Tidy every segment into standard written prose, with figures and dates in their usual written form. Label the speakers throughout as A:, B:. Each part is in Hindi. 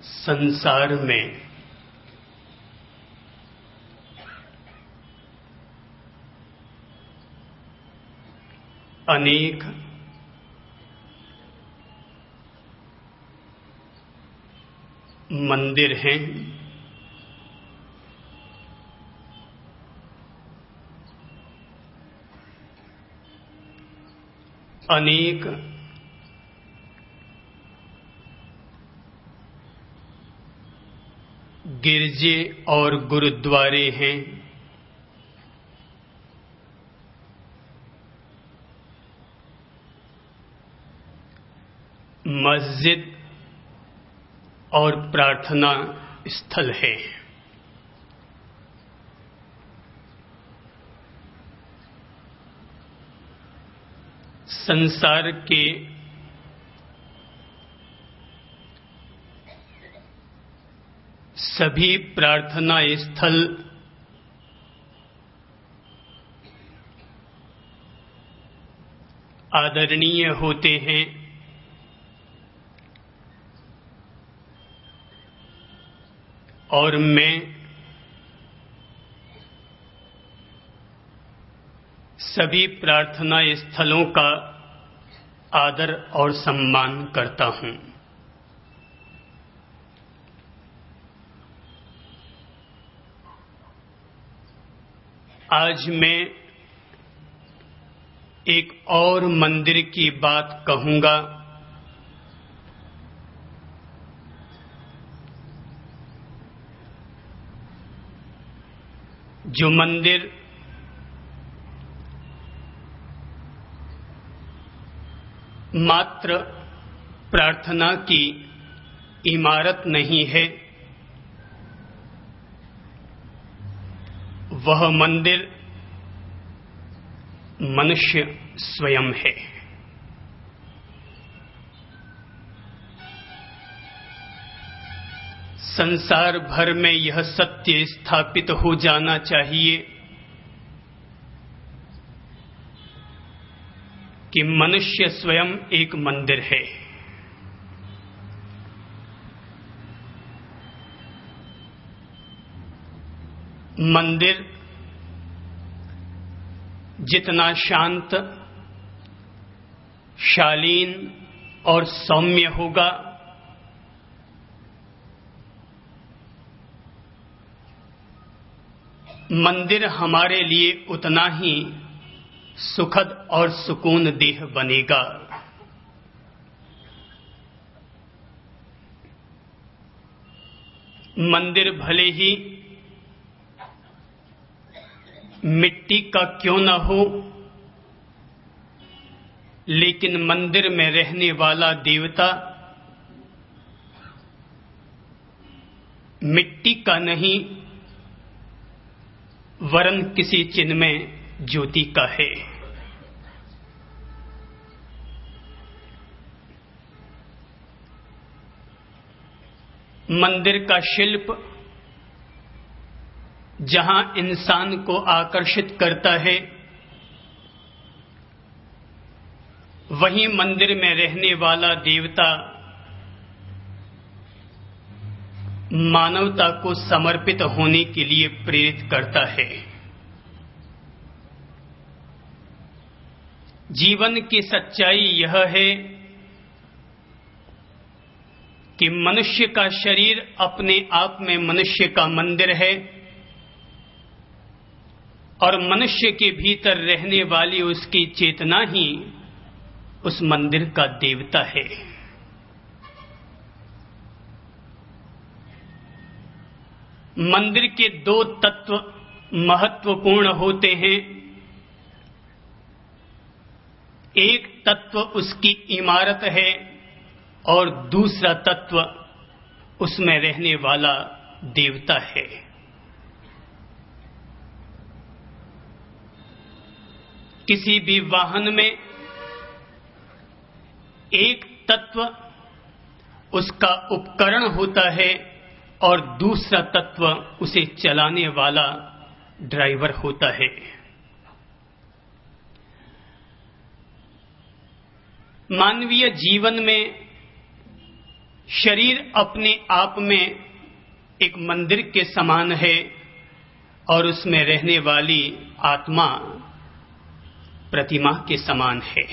A: संसार में अनेक मंदिर हैं, अनेक गिरजे और गुरुद्वारे हैं, मस्जिद और प्रार्थना स्थल है। संसार के सभी प्रार्थना स्थल आदरणीय होते हैं, और मैं सभी प्रार्थना स्थलों का आदर और सम्मान करता हूं। आज मैं एक और मंदिर की बात कहूंगा, जो मंदिर मात्र प्रार्थना की इमारत नहीं है, वह मंदिर मनुष्य स्वयं है। संसार भर में यह सत्य स्थापित हो जाना चाहिए कि मनुष्य स्वयं एक मंदिर है। मंदिर जितना शांत, शालीन और सौम्य होगा, मंदिर हमारे लिए उतना ही सुखद और सुकून देह बनेगा। मंदिर भले ही मिट्टी का क्यों न हो, लेकिन मंदिर में रहने वाला देवता मिट्टी का नहीं, वरन किसी चिन्ह में ज्योति का है। मंदिर का शिल्प जहां इंसान को आकर्षित करता है, वहीं मंदिर में रहने वाला देवता मानवता को समर्पित होने के लिए प्रेरित करता है। जीवन की सच्चाई यह है कि मनुष्य का शरीर अपने आप में मनुष्य का मंदिर है, और मनुष्य के भीतर रहने वाली उसकी चेतना ही उस मंदिर का देवता है। मंदिर के दो तत्व महत्वपूर्ण होते हैं। एक तत्व उसकी इमारत है और दूसरा तत्व उसमें रहने वाला देवता है। किसी भी वाहन में एक तत्व उसका उपकरण होता है और दूसरा तत्व उसे चलाने वाला ड्राइवर होता है। मानवीय जीवन में शरीर अपने आप में एक मंदिर के समान है और उसमें रहने वाली आत्मा प्रतिमा के समान है।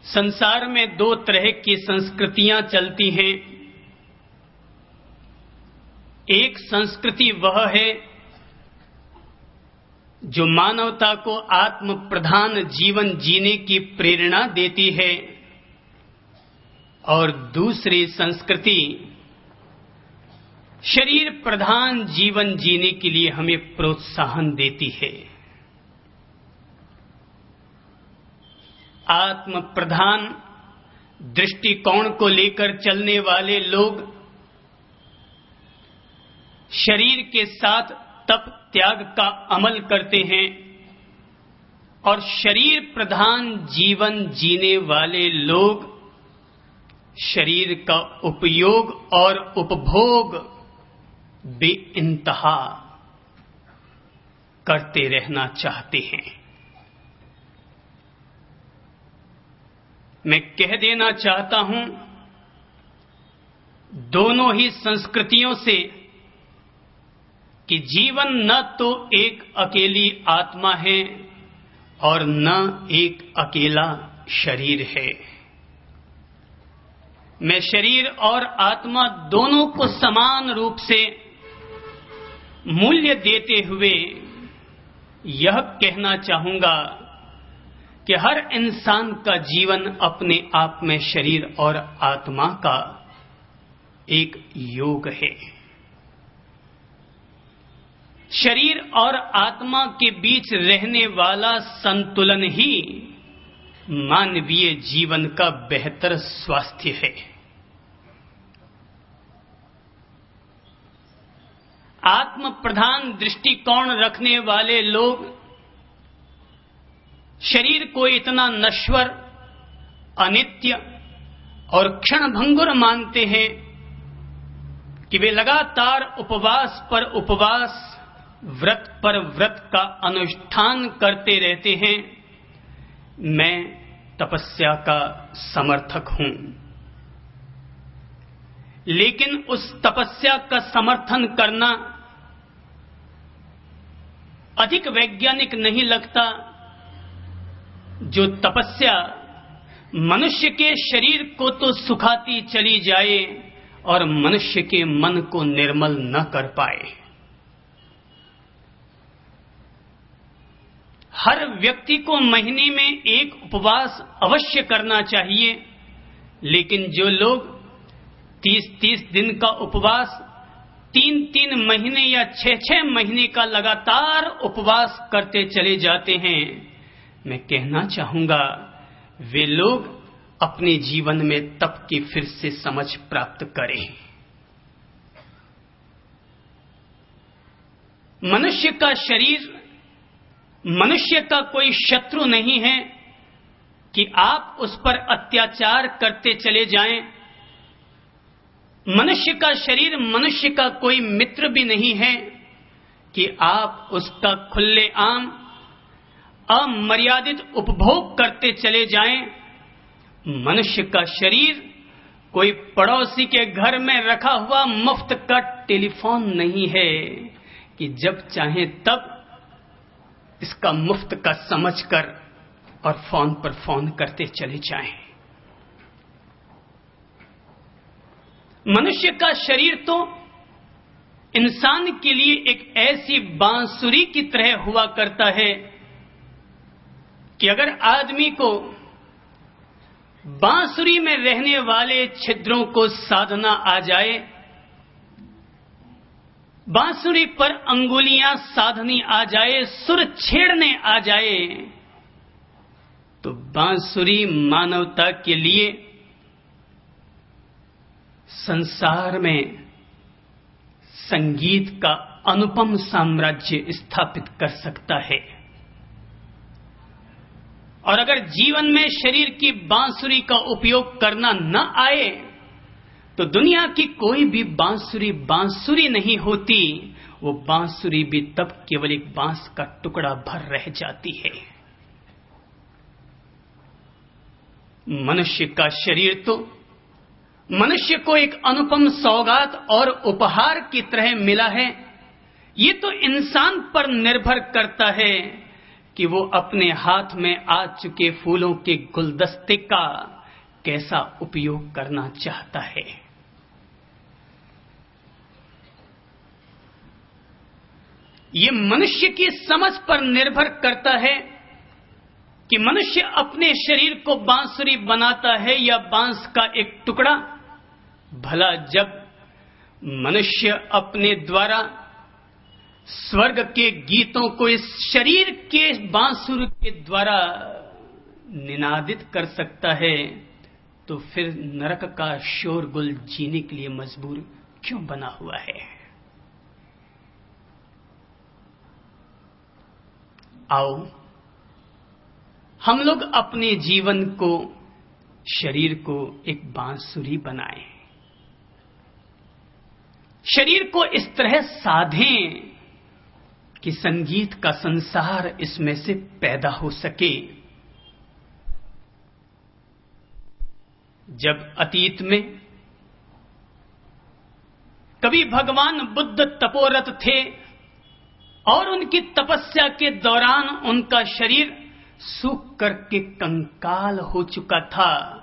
A: संसार में दो तरह की संस्कृतियां चलती हैं। एक संस्कृति वह है जो मानवता को आत्म प्रधान जीवन जीने की प्रेरणा देती है और दूसरी संस्कृति शरीर प्रधान जीवन जीने के लिए हमें प्रोत्साहन देती है। आत्म प्रधान दृष्टिकोण को लेकर चलने वाले लोग शरीर के साथ तप त्याग का अमल करते हैं और शरीर प्रधान जीवन जीने वाले लोग शरीर का उपयोग और उपभोग बेइंतहा करते रहना चाहते हैं। मैं कह देना चाहता हूं, दोनों ही संस्कृतियों से कि जीवन न तो एक अकेली आत्मा है और न एक अकेला शरीर है। मैं शरीर और आत्मा दोनों को समान रूप से मूल्य देते हुए यह कहना चाहूंगा कि हर इंसान का जीवन अपने आप में शरीर और आत्मा का एक योग है। शरीर और आत्मा के बीच रहने वाला संतुलन ही मानवीय जीवन का बेहतर स्वास्थ्य है। आत्म प्रधान दृष्टिकोण रखने वाले लोग शरीर को इतना नश्वर, अनित्य और क्षणभंगुर मानते हैं कि वे लगातार उपवास पर उपवास, व्रत पर व्रत का अनुष्ठान करते रहते हैं। मैं तपस्या का समर्थक हूं, लेकिन उस तपस्या का समर्थन करना अधिक वैज्ञानिक नहीं लगता जो तपस्या मनुष्य के शरीर को तो सुखाती चली जाए और मनुष्य के मन को निर्मल न कर पाए। हर व्यक्ति को महीने में एक उपवास अवश्य करना चाहिए, लेकिन जो लोग 30-30 दिन का उपवास 3-3 महीने या 6-6 महीने का लगातार उपवास करते चले जाते हैं, मैं कहना चाहूंगा वे लोग अपने जीवन में तप की फिर से समझ प्राप्त करें। मनुष्य का शरीर मनुष्य का कोई शत्रु नहीं है कि आप उस पर अत्याचार करते चले जाएं। मनुष्य का शरीर मनुष्य का कोई मित्र भी नहीं है कि आप उसका खुलेआम अमर्यादित उपभोग करते चले जाएं। मनुष्य का शरीर कोई पड़ोसी के घर में रखा हुआ मुफ्त का टेलीफोन नहीं है कि जब चाहे तब इसका मुफ्त का समझकर और फोन पर फोन करते चले जाएं। मनुष्य का शरीर तो इंसान के लिए एक ऐसी बांसुरी की तरह हुआ करता है कि अगर आदमी को बांसुरी में रहने वाले छिद्रों को साधना आ जाए, बांसुरी पर अंगुलियां साधनी आ जाए, सुर छेड़ने आ जाए, तो बांसुरी मानवता के लिए संसार में संगीत का अनुपम साम्राज्य स्थापित कर सकता है। और अगर जीवन में शरीर की बांसुरी का उपयोग करना न आए तो दुनिया की कोई भी बांसुरी नहीं होती। वो बांसुरी भी तब केवल एक बांस का टुकड़ा भर रह जाती है। मनुष्य का शरीर तो मनुष्य को एक अनुपम सौगात और उपहार की तरह मिला है। ये तो इंसान पर निर्भर करता है कि वो अपने हाथ में आ चुके फूलों के गुलदस्ते का कैसा उपयोग करना चाहता है। ये मनुष्य की समझ पर निर्भर करता है कि मनुष्य अपने शरीर को बांसुरी बनाता है या बांस का एक टुकड़ा। भला जब मनुष्य अपने द्वारा स्वर्ग के गीतों को इस शरीर के बांसुरी के द्वारा निनादित कर सकता है, तो फिर नरक का शोरगुल जीने के लिए मजबूर क्यों बना हुआ है? आओ हम लोग अपने जीवन को, शरीर को एक बांसुरी बनाएं। शरीर को इस तरह साधें कि संगीत का संसार इसमें से पैदा हो सके। जब अतीत में कभी भगवान बुद्ध तपोरत थे और उनकी तपस्या के दौरान उनका शरीर सूख करके कंकाल हो चुका था,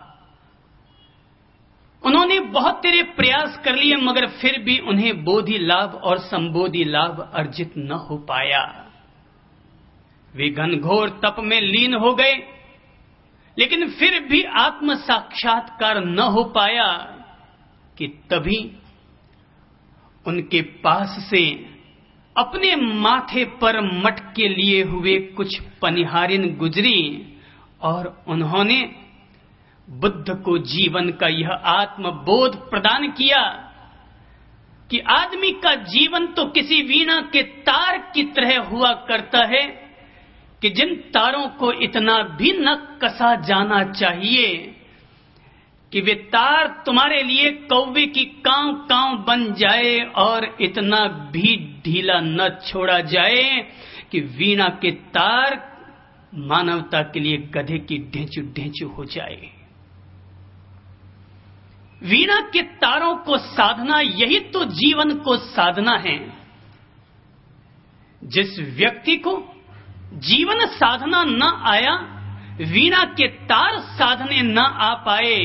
A: उन्होंने बहुत तेरे प्रयास कर लिए मगर फिर भी उन्हें बोधि लाभ और संबोधि लाभ अर्जित न हो पाया। वे घनघोर तप में लीन हो गए, लेकिन फिर भी आत्म साक्षात्कार न हो पाया कि तभी उनके पास से अपने माथे पर मटके लिए हुए कुछ पनिहारिन गुजरी और उन्होंने बुद्ध को जीवन का यह आत्मबोध प्रदान किया कि आदमी का जीवन तो किसी वीणा के तार की तरह हुआ करता है कि जिन तारों को इतना भी न कसा जाना चाहिए कि वे तार तुम्हारे लिए कौवे की कांव कांव बन जाए और इतना भी ढीला न छोड़ा जाए कि वीणा के तार मानवता के लिए गधे की ढेंचू ढेंचू हो जाए। वीणा के तारों को साधना, यही तो जीवन को साधना है। जिस व्यक्ति को जीवन साधना न आया, वीणा के तार साधने न आ पाए,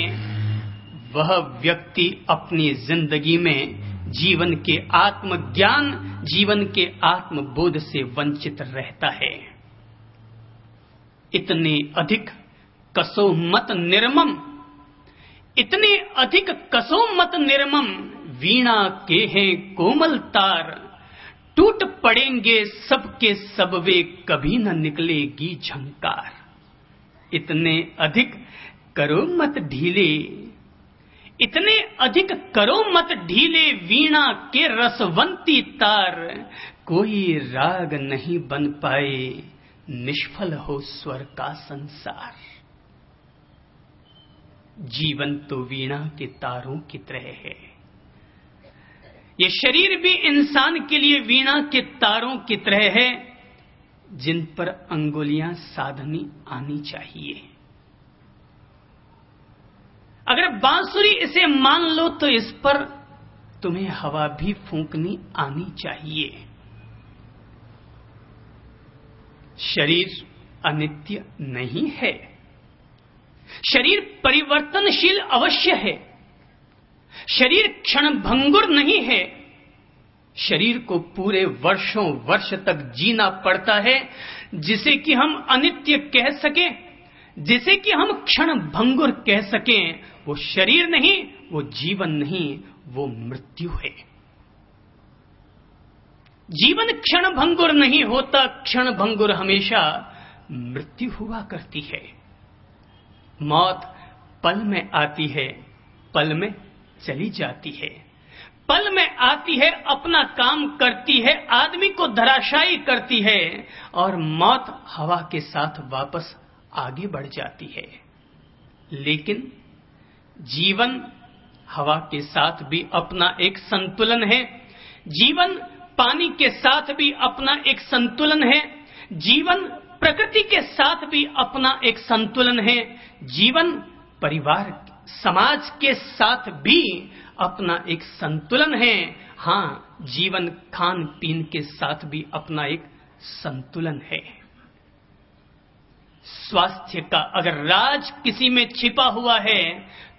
A: वह व्यक्ति अपनी जिंदगी में जीवन के आत्मज्ञान, जीवन के आत्मबोध से वंचित रहता है। इतने अधिक कसो मत निर्मम, इतने अधिक कसो मत निर्मम, वीणा के हैं कोमल तार, टूट पड़ेंगे सबके सब वे, कभी न निकलेगी झंकार। इतने अधिक करो मत ढीले, इतने अधिक करो मत ढीले, वीणा के रसवंती तार, कोई राग नहीं बन पाए, निष्फल हो स्वर का संसार। जीवन तो वीणा के तारों की तरह है। ये शरीर भी इंसान के लिए वीणा के तारों की तरह है, जिन पर अंगुलियां साधनी आनी चाहिए। अगर बांसुरी इसे मान लो तो इस पर तुम्हें हवा भी फूंकनी आनी चाहिए। शरीर अनित्य नहीं है, शरीर परिवर्तनशील अवश्य है, शरीर क्षणभंगुर नहीं है। शरीर को पूरे वर्षों वर्ष तक जीना पड़ता है, जिसे कि हम अनित्य कह सकें, जिसे कि हम क्षणभंगुर कह सकें। वो शरीर नहीं, वो जीवन नहीं, वो मृत्यु है। जीवन क्षणभंगुर नहीं होता, क्षणभंगुर हमेशा मृत्यु हुआ करती है। मौत पल में आती है, पल में चली जाती है, पल में आती है, अपना काम करती है, आदमी को धराशायी करती है और मौत हवा के साथ वापस आगे बढ़ जाती है। लेकिन जीवन हवा के साथ भी अपना एक संतुलन है, जीवन पानी के साथ भी अपना एक संतुलन है, जीवन प्रकृति के साथ भी अपना एक संतुलन है, जीवन परिवार समाज के साथ भी अपना एक संतुलन है। हाँ, जीवन खान पीन के साथ भी अपना एक संतुलन है। स्वास्थ्य का अगर राज किसी में छिपा हुआ है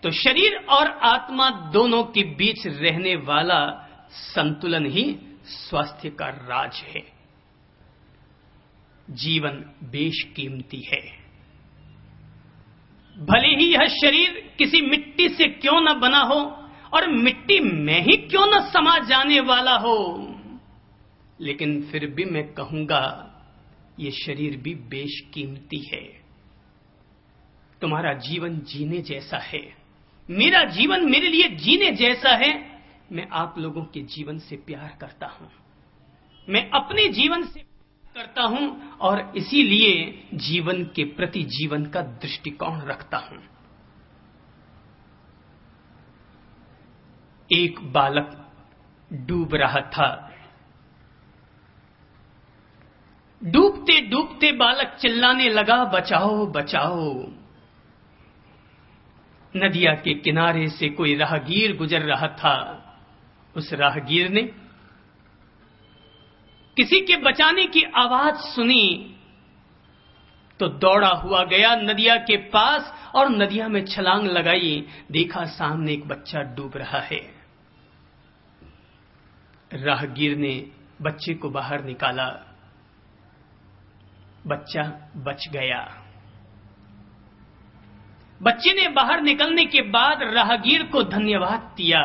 A: तो शरीर और आत्मा दोनों के बीच रहने वाला संतुलन ही स्वास्थ्य का राज है। जीवन बेशकीमती है। भले ही यह शरीर किसी मिट्टी से क्यों न बना हो और मिट्टी में ही क्यों न समा जाने वाला हो, लेकिन फिर भी मैं कहूंगा ये शरीर भी बेशकीमती है। तुम्हारा जीवन जीने जैसा है, मेरा जीवन मेरे लिए जीने जैसा है। मैं आप लोगों के जीवन से प्यार करता हूं, मैं अपने जीवन से करता हूं और इसीलिए जीवन के प्रति जीवन का दृष्टिकोण रखता हूं। एक बालक डूब रहा था। डूबते डूबते बालक चिल्लाने लगा, बचाओ बचाओ। नदिया के किनारे से कोई राहगीर गुजर रहा था। उस राहगीर ने किसी के बचाने की आवाज सुनी तो दौड़ा हुआ गया नदिया के पास और नदिया में छलांग लगाई। देखा सामने एक बच्चा डूब रहा है। राहगीर ने बच्चे को बाहर निकाला। बच्चा बच गया। बच्चे ने बाहर निकलने के बाद राहगीर को धन्यवाद दिया।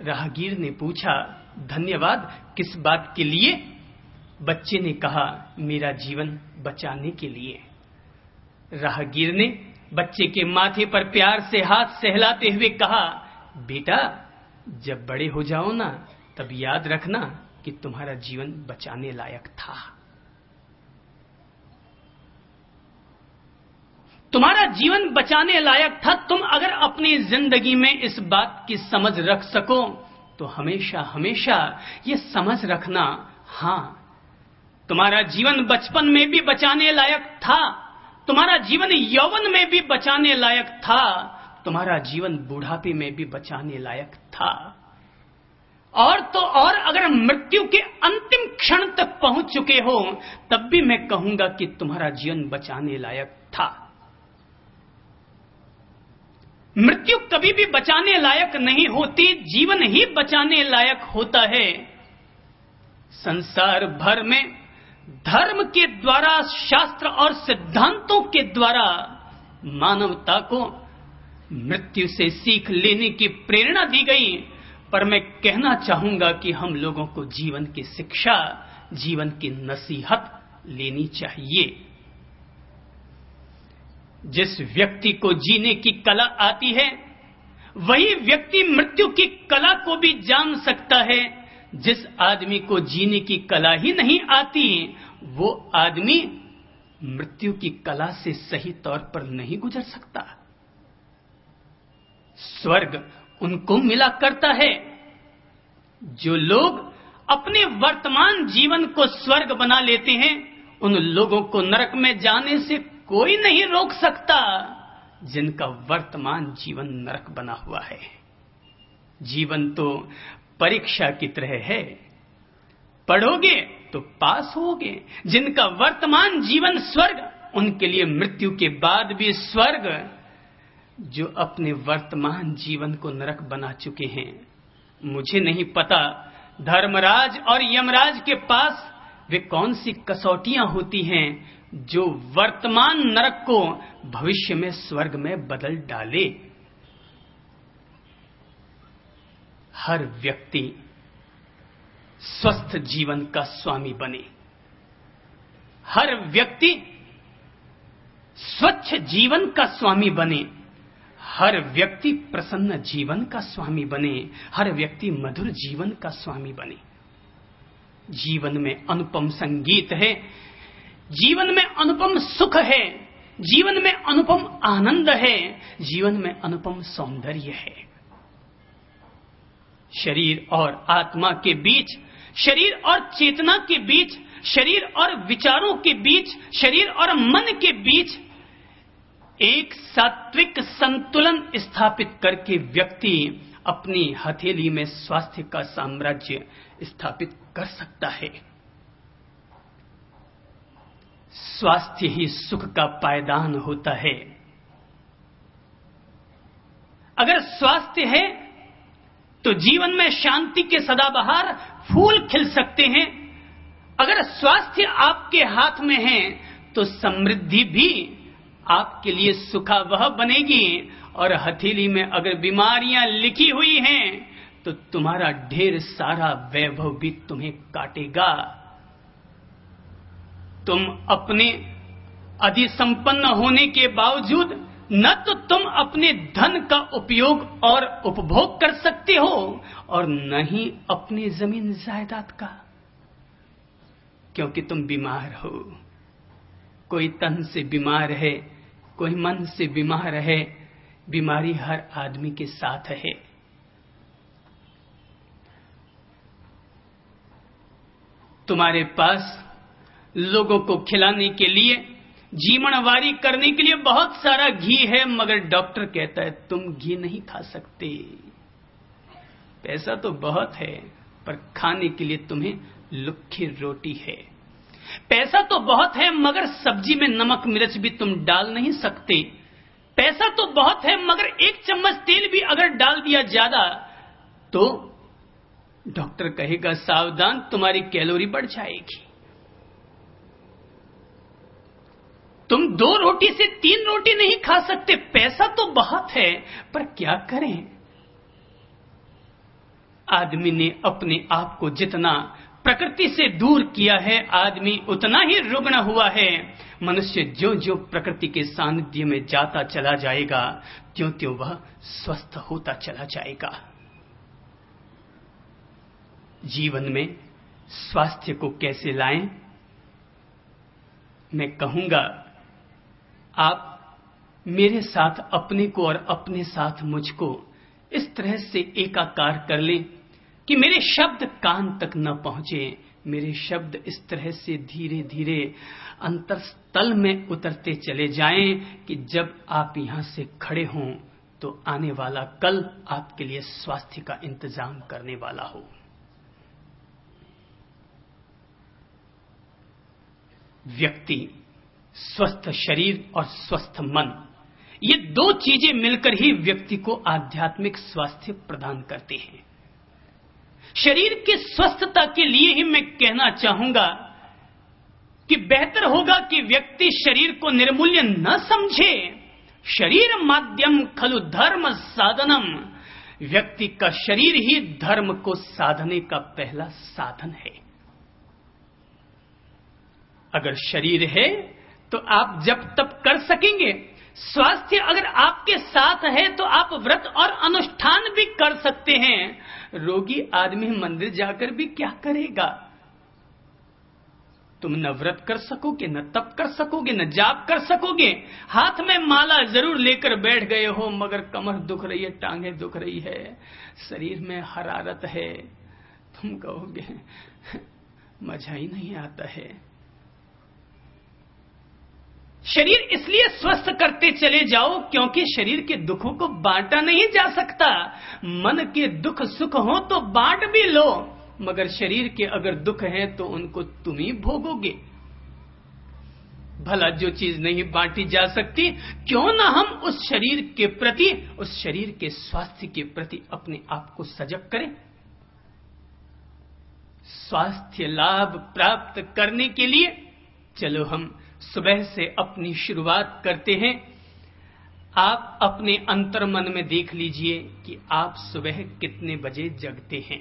A: राहगीर ने पूछा, धन्यवाद किस बात के लिए? बच्चे ने कहा, मेरा जीवन बचाने के लिए। राहगीर ने बच्चे के माथे पर प्यार से हाथ सहलाते हुए कहा, बेटा जब बड़े हो जाओ ना तब याद रखना कि तुम्हारा जीवन बचाने लायक था। तुम्हारा जीवन बचाने लायक था। तुम अगर अपनी जिंदगी में इस बात की समझ रख सको तो हमेशा हमेशा ये समझ रखना, हां तुम्हारा जीवन बचपन में भी बचाने लायक था, तुम्हारा जीवन यौवन में भी बचाने लायक था, तुम्हारा जीवन बुढ़ापे में भी बचाने लायक था। और तो और अगर मृत्यु के अंतिम क्षण तक पहुंच चुके हो तब भी मैं कहूंगा कि तुम्हारा जीवन बचाने लायक था। मृत्यु कभी भी बचाने लायक नहीं होती, जीवन ही बचाने लायक होता है। संसार भर में धर्म के द्वारा, शास्त्र और सिद्धांतों के द्वारा मानवता को मृत्यु से सीख लेने की प्रेरणा दी गई, पर मैं कहना चाहूंगा कि हम लोगों को जीवन की शिक्षा, जीवन की नसीहत लेनी चाहिए। जिस व्यक्ति को जीने की कला आती है वही व्यक्ति मृत्यु की कला को भी जान सकता है। जिस आदमी को जीने की कला ही नहीं आती वो आदमी मृत्यु की कला से सही तौर पर नहीं गुजर सकता। स्वर्ग उनको मिला करता है जो लोग अपने वर्तमान जीवन को स्वर्ग बना लेते हैं। उन लोगों को नरक में जाने से कोई नहीं रोक सकता जिनका वर्तमान जीवन नरक बना हुआ है। जीवन तो परीक्षा की तरह है, पढ़ोगे तो पास होगे। जिनका वर्तमान जीवन स्वर्ग, उनके लिए मृत्यु के बाद भी स्वर्ग। जो अपने वर्तमान जीवन को नरक बना चुके हैं, मुझे नहीं पता धर्मराज और यमराज के पास वे कौन सी कसौटियां होती हैं जो वर्तमान नरक को भविष्य में स्वर्ग में बदल डाले। हर व्यक्ति स्वस्थ जीवन का स्वामी बने, हर व्यक्ति स्वच्छ जीवन का स्वामी बने, हर व्यक्ति प्रसन्न जीवन का स्वामी बने, हर व्यक्ति मधुर जीवन का स्वामी बने। जीवन में अनुपम संगीत है, जीवन में अनुपम सुख है, जीवन में अनुपम आनंद है, जीवन में अनुपम सौंदर्य है। शरीर और आत्मा के बीच, शरीर और चेतना के बीच, शरीर और विचारों के बीच, शरीर और मन के बीच एक सात्विक संतुलन स्थापित करके व्यक्ति अपनी हथेली में स्वास्थ्य का साम्राज्य स्थापित कर सकता है। स्वास्थ्य ही सुख का पायदान होता है। अगर स्वास्थ्य है तो जीवन में शांति के सदाबहार फूल खिल सकते हैं। अगर स्वास्थ्य आपके हाथ में है तो समृद्धि भी आपके लिए सुखावह बनेगी। और हथेली में अगर बीमारियां लिखी हुई हैं तो तुम्हारा ढेर सारा वैभव भी तुम्हें काटेगा। तुम अपने अधिसंपन्न होने के बावजूद न तो तुम अपने धन का उपयोग और उपभोग कर सकते हो और न ही अपनी जमीन जायदाद का, क्योंकि तुम बीमार हो। कोई तन से बीमार है, कोई मन से बीमार है। बीमारी हर आदमी के साथ है। तुम्हारे पास लोगों को खिलाने के लिए, जीवनवारी करने के लिए बहुत सारा घी है, मगर डॉक्टर कहता है तुम घी नहीं खा सकते। पैसा तो बहुत है पर खाने के लिए तुम्हें लुक्खी रोटी है। पैसा तो बहुत है मगर सब्जी में नमक मिर्च भी तुम डाल नहीं सकते। पैसा तो बहुत है मगर एक चम्मच तेल भी अगर डाल दिया ज्यादा तो डॉक्टर कहेगा सावधान, तुम्हारी कैलोरी बढ़ जाएगी। तुम 2 रोटी से 3 रोटी नहीं खा सकते। पैसा तो बहुत है पर क्या करें। आदमी ने अपने आप को जितना प्रकृति से दूर किया है, आदमी उतना ही रुग्ण हुआ है। मनुष्य जो जो प्रकृति के सानिध्य में जाता चला जाएगा, त्यों त्यों वह स्वस्थ होता चला जाएगा। जीवन में स्वास्थ्य को कैसे लाएं? मैं कहूंगा आप मेरे साथ अपने को और अपने साथ मुझको इस तरह से एकाकार कर लें कि मेरे शब्द कान तक न पहुंचे। मेरे शब्द इस तरह से धीरे धीरे अंतरस्थल में उतरते चले जाएं कि जब आप यहां से खड़े हों तो आने वाला कल आपके लिए स्वास्थ्य का इंतजाम करने वाला हो। व्यक्ति, स्वस्थ शरीर और स्वस्थ मन, ये 2 चीजें मिलकर ही व्यक्ति को आध्यात्मिक स्वास्थ्य प्रदान करते हैं। शरीर की स्वस्थता के लिए ही मैं कहना चाहूंगा कि बेहतर होगा कि व्यक्ति शरीर को निर्मूल्य न समझे। शरीर माध्यम खलु धर्म साधनम। व्यक्ति का शरीर ही धर्म को साधने का पहला साधन है। अगर शरीर है तो आप जप तप कर सकेंगे। स्वास्थ्य अगर आपके साथ है तो आप व्रत और अनुष्ठान भी कर सकते हैं। रोगी आदमी मंदिर जाकर भी क्या करेगा? तुम न व्रत कर सकोगे, न तप कर सकोगे, न जाप कर सकोगे। हाथ में माला जरूर लेकर बैठ गए हो मगर कमर दुख रही है, टांगे दुख रही है, शरीर में हरारत है। तुम कहोगे मजा ही नहीं आता है। शरीर इसलिए स्वस्थ करते चले जाओ क्योंकि शरीर के दुखों को बांटा नहीं जा सकता। मन के दुख सुख हो तो बांट भी लो, मगर शरीर के अगर दुख हैं तो उनको तुम ही भोगोगे। भला जो चीज नहीं बांटी जा सकती, क्यों ना हम उस शरीर के प्रति, उस शरीर के स्वास्थ्य के प्रति अपने आप को सजग करें। स्वास्थ्य लाभ प्राप्त करने के लिए चलो हम सुबह से अपनी शुरुआत करते हैं। आप अपने अंतर्मन में देख लीजिए कि आप सुबह कितने बजे जगते हैं।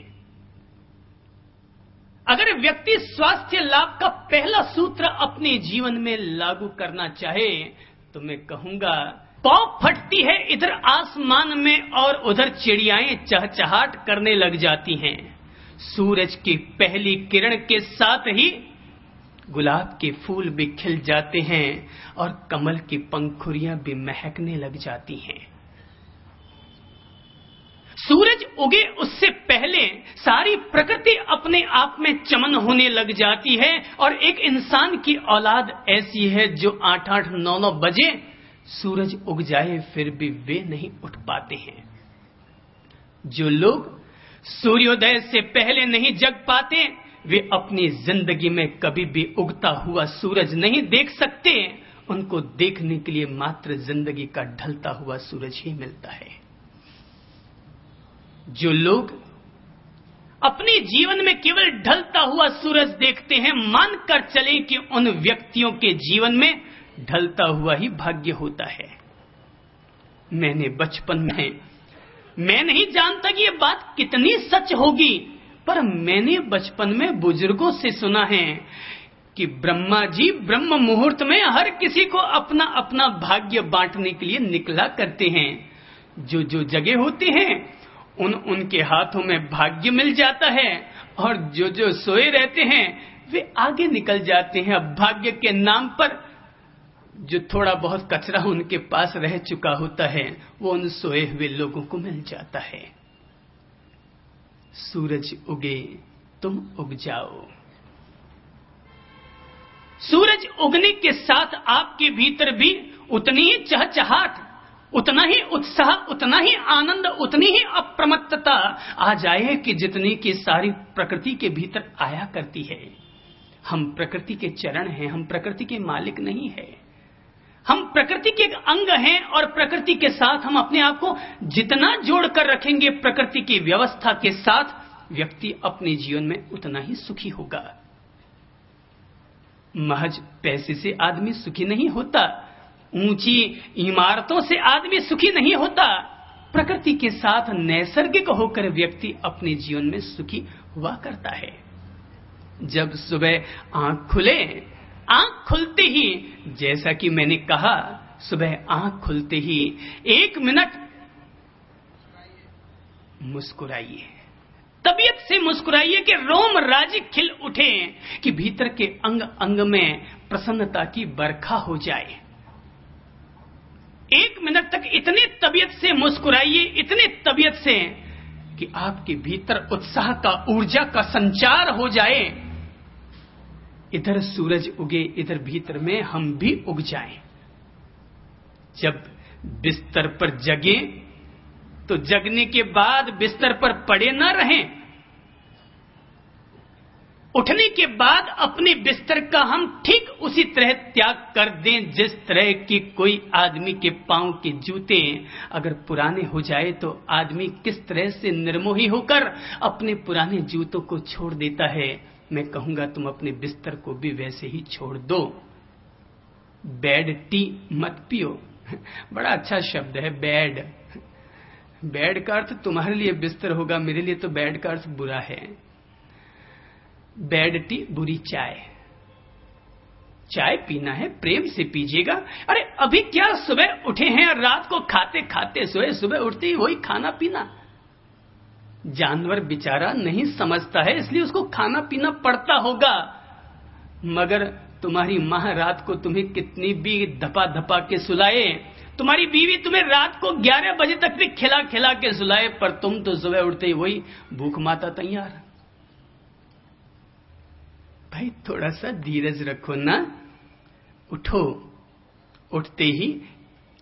A: अगर व्यक्ति स्वास्थ्य लाभ का पहला सूत्र अपने जीवन में लागू करना चाहे तो मैं कहूंगा, पौ फटती है इधर आसमान में और उधर चिड़ियाएं चहचहाट करने लग जाती हैं। सूरज की पहली किरण के साथ ही गुलाब के फूल भी खिल जाते हैं और कमल की पंखुड़ियां भी महकने लग जाती हैं। सूरज उगे उससे पहले सारी प्रकृति अपने आप में चमन होने लग जाती है। और एक इंसान की औलाद ऐसी है जो 8-8, 9-9 बजे सूरज उग जाए फिर भी वे नहीं उठ पाते हैं। जो लोग सूर्योदय से पहले नहीं जग पाते, वे अपनी जिंदगी में कभी भी उगता हुआ सूरज नहीं देख सकते। उनको देखने के लिए मात्र जिंदगी का ढलता हुआ सूरज ही मिलता है। जो लोग अपने जीवन में केवल ढलता हुआ सूरज देखते हैं, मानकर चलें कि उन व्यक्तियों के जीवन में ढलता हुआ ही भाग्य होता है। मैंने बचपन में, मैं नहीं जानता कि यह बात कितनी सच होगी, पर मैंने बचपन में बुजुर्गों से सुना है कि ब्रह्मा जी ब्रह्म मुहूर्त में हर किसी को अपना अपना भाग्य बांटने के लिए निकला करते हैं। जो जो जगह होते हैं उनके हाथों में भाग्य मिल जाता है, और जो जो सोए रहते हैं वे आगे निकल जाते हैं। अब भाग्य के नाम पर जो थोड़ा बहुत कचरा उनके पास रह चुका होता है वो उन सोए हुए लोगों को मिल जाता है। सूरज उगे तुम उग जाओ। सूरज उगने के साथ आपके भीतर भी उतनी ही चहचहाट, उतना ही उत्साह, उतना ही आनंद, उतनी ही अप्रमत्तता आ जाए कि जितनी की सारी प्रकृति के भीतर आया करती है। हम प्रकृति के चरण हैं, हम प्रकृति के मालिक नहीं है। हम प्रकृति के एक अंग हैं, और प्रकृति के साथ हम अपने आप को जितना जोड़कर रखेंगे प्रकृति की व्यवस्था के साथ, व्यक्ति अपने जीवन में उतना ही सुखी होगा। महज पैसे से आदमी सुखी नहीं होता, ऊंची इमारतों से आदमी सुखी नहीं होता। प्रकृति के साथ नैसर्गिक होकर व्यक्ति अपने जीवन में सुखी हुआ करता है। जब सुबह आंख खुले, आंख खुलते ही, जैसा कि मैंने कहा, सुबह आंख खुलते ही 1 मिनट मुस्कुराइए, तबीयत से मुस्कुराइए कि रोम राजी खिल उठे, कि भीतर के अंग अंग में प्रसन्नता की बरखा हो जाए। 1 मिनट तक इतने तबीयत से मुस्कुराइए, इतने तबीयत से कि आपके भीतर उत्साह का, ऊर्जा का संचार हो जाए। इधर सूरज उगे, इधर भीतर में हम भी उग जाएं। जब बिस्तर पर जगे तो जगने के बाद बिस्तर पर पड़े न रहें। उठने के बाद अपने बिस्तर का हम ठीक उसी तरह त्याग कर दें जिस तरह की कोई आदमी के पांव के जूते अगर पुराने हो जाए तो आदमी किस तरह से निर्मोही होकर अपने पुराने जूतों को छोड़ देता है। मैं कहूंगा तुम अपने बिस्तर को भी वैसे ही छोड़ दो। बैड टी मत पियो। बड़ा अच्छा शब्द है बैड। बैड का अर्थ तुम्हारे लिए बिस्तर होगा, मेरे लिए तो बैड का अर्थ बुरा है। बैड टी, बुरी चाय। चाय पीना है प्रेम से पीजिएगा। अरे अभी क्या सुबह उठे हैं, रात को खाते खाते सोए, सुबह उठते ही वही खाना पीना। जानवर बेचारा नहीं समझता है, इसलिए उसको खाना पीना पड़ता होगा। मगर तुम्हारी मां रात को तुम्हें कितनी भी धपा धपा के सुलाए, तुम्हारी बीवी तुम्हें रात को 11 बजे तक भी खिला खिला के सुलाए, पर तुम तो सुबह उठते ही वही भूख माता तैयार। भाई थोड़ा सा धीरज रखो ना। उठो, उठते ही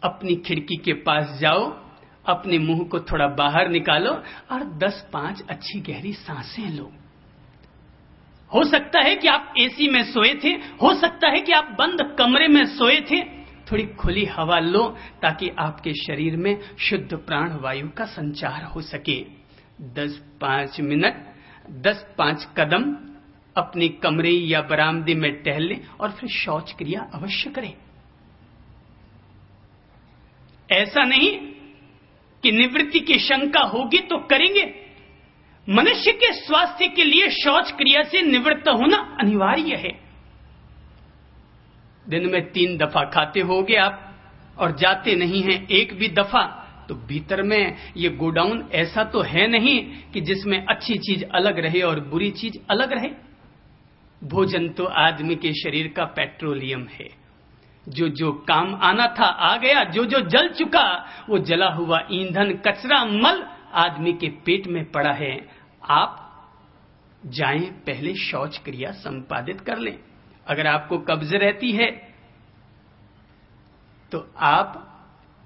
A: अपनी खिड़की के पास जाओ, अपने मुंह को थोड़ा बाहर निकालो और 10-5 अच्छी गहरी सांसें लो। हो सकता है कि आप एसी में सोए थे, हो सकता है कि आप बंद कमरे में सोए थे। थोड़ी खुली हवा लो ताकि आपके शरीर में शुद्ध प्राण वायु का संचार हो सके। 10-5 मिनट, 10-5 कदम अपने कमरे या बरामदे में टहल लें और फिर शौच क्रिया अवश्य करें। ऐसा नहीं कि निवृत्ति की शंका होगी तो करेंगे। मनुष्य के स्वास्थ्य के लिए शौच क्रिया से निवृत्त होना अनिवार्य है। दिन में 3 दफा खाते होगे आप और जाते नहीं हैं एक भी दफा, तो भीतर में ये गोडाउन ऐसा तो है नहीं कि जिसमें अच्छी चीज अलग रहे और बुरी चीज अलग रहे। भोजन तो आदमी के शरीर का पेट्रोलियम है। जो जो काम आना था आ गया, जो जो जल चुका वो जला हुआ ईंधन, कचरा, मल आदमी के पेट में पड़ा है। आप जाएं, पहले शौच क्रिया संपादित कर लें। अगर आपको कब्ज रहती है तो आप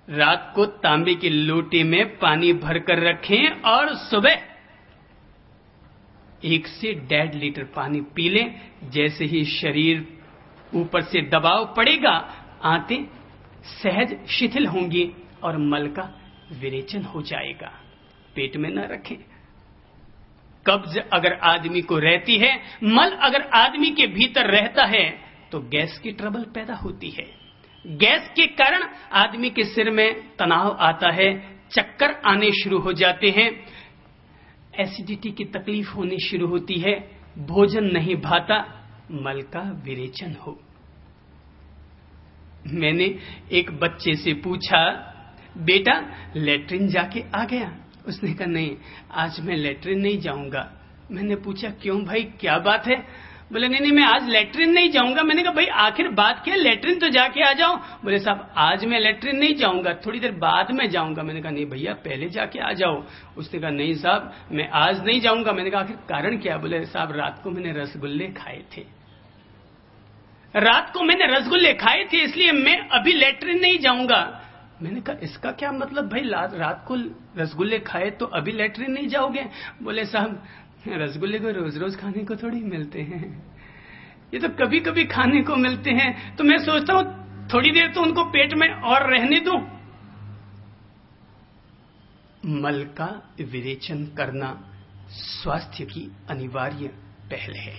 A: रात को तांबे की लोटे में पानी भरकर रखें और सुबह 1 से 1.5 लीटर पानी पी लें। जैसे ही शरीर ऊपर से दबाव पड़ेगा, आंतें सहज शिथिल होंगी और मल का विरेचन हो जाएगा। पेट में न रखें। कब्ज अगर आदमी को रहती है, मल अगर आदमी के भीतर रहता है, तो गैस की ट्रबल पैदा होती है। गैस के कारण आदमी के सिर में तनाव आता है, चक्कर आने शुरू हो जाते हैं, एसिडिटी की तकलीफ होनी शुरू होती है, भोजन नहीं भाता, मल का विरेचन हो। मैंने एक बच्चे से पूछा, बेटा लेटरिन जाके आ गया? उसने कहा नहीं, आज मैं लेटरिन नहीं जाऊंगा। मैंने पूछा क्यों भाई, क्या बात है? बोले नहीं मैं आज लेटरिन नहीं जाऊंगा। मैंने कहा भाई आखिर बात क्या, लेटरिन तो जाके आ जाओ। बोले साहब आज मैं लेटरिन नहीं जाऊंगा, थोड़ी देर बाद में जाऊंगा। मैंने कहा नहीं भैया पहले जाके आ जाओ। उसने कहा नहीं साहब मैं आज नहीं जाऊंगा। मैंने कहा आखिर कारण क्या? बोले साहब रात को मैंने रसगुल्ले खाए थे, रात को मैंने रसगुल्ले खाए थे, इसलिए मैं अभी लेटरिन नहीं जाऊंगा। मैंने कहा इसका क्या मतलब भाई, रात को रसगुल्ले खाए तो अभी लेटरिन नहीं जाओगे? बोले साहब रसगुल्ले को रोज रोज खाने को थोड़ी मिलते हैं, ये तो कभी कभी खाने को मिलते हैं, तो मैं सोचता हूं थोड़ी देर तो उनको पेट में और रहने दूं। मल का विरेचन करना स्वास्थ्य की अनिवार्य पहल है।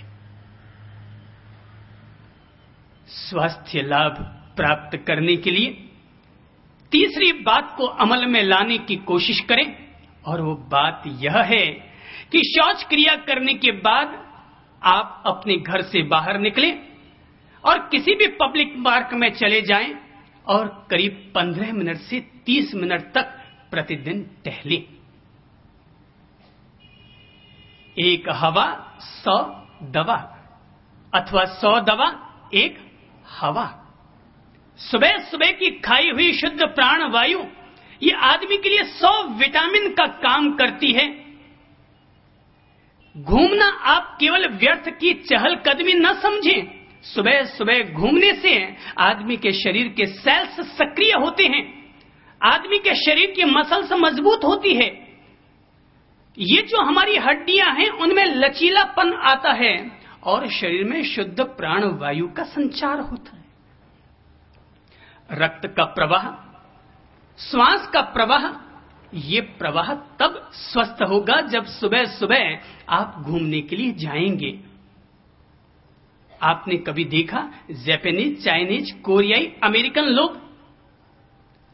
A: स्वास्थ्य लाभ प्राप्त करने के लिए तीसरी बात को अमल में लाने की कोशिश करें, और वो बात यह है कि शौच क्रिया करने के बाद आप अपने घर से बाहर निकलें और किसी भी पब्लिक पार्क में चले जाएं और करीब 15 मिनट से 30 मिनट तक प्रतिदिन टहलें। 1 हवा 100 दवा, अथवा 100 दवा 1 हवा। सुबह सुबह की खाई हुई शुद्ध प्राण वायु ये आदमी के लिए 100 विटामिन का काम करती है। घूमना आप केवल व्यर्थ की चहलकदमी न समझें। सुबह सुबह घूमने से आदमी के शरीर के सेल्स सक्रिय होते हैं, आदमी के शरीर की मसल्स मजबूत होती है, ये जो हमारी हड्डियां हैं उनमें लचीलापन आता है और शरीर में शुद्ध प्राण वायु का संचार होता है। रक्त का प्रवाह, श्वास का प्रवाह, ये प्रवाह तब स्वस्थ होगा जब सुबह सुबह आप घूमने के लिए जाएंगे। आपने कभी देखा जापानीज, चाइनीज, कोरियाई, अमेरिकन लोग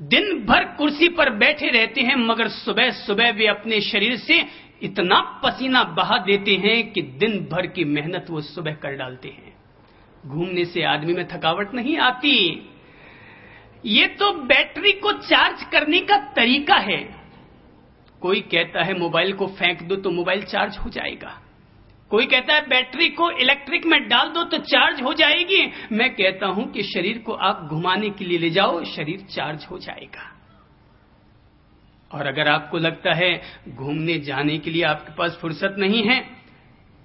A: दिन भर कुर्सी पर बैठे रहते हैं, मगर सुबह सुबह वे अपने शरीर से इतना पसीना बहा देते हैं कि दिन भर की मेहनत वो सुबह कर डालते हैं। घूमने से आदमी में थकावट नहीं आती, ये तो बैटरी को चार्ज करने का तरीका है। कोई कहता है मोबाइल को फेंक दो तो मोबाइल चार्ज हो जाएगा, कोई कहता है बैटरी को इलेक्ट्रिक में डाल दो तो चार्ज हो जाएगी। मैं कहता हूं कि शरीर को आप घुमाने के लिए ले जाओ, शरीर चार्ज हो जाएगा। और अगर आपको लगता है घूमने जाने के लिए आपके पास फुर्सत नहीं है,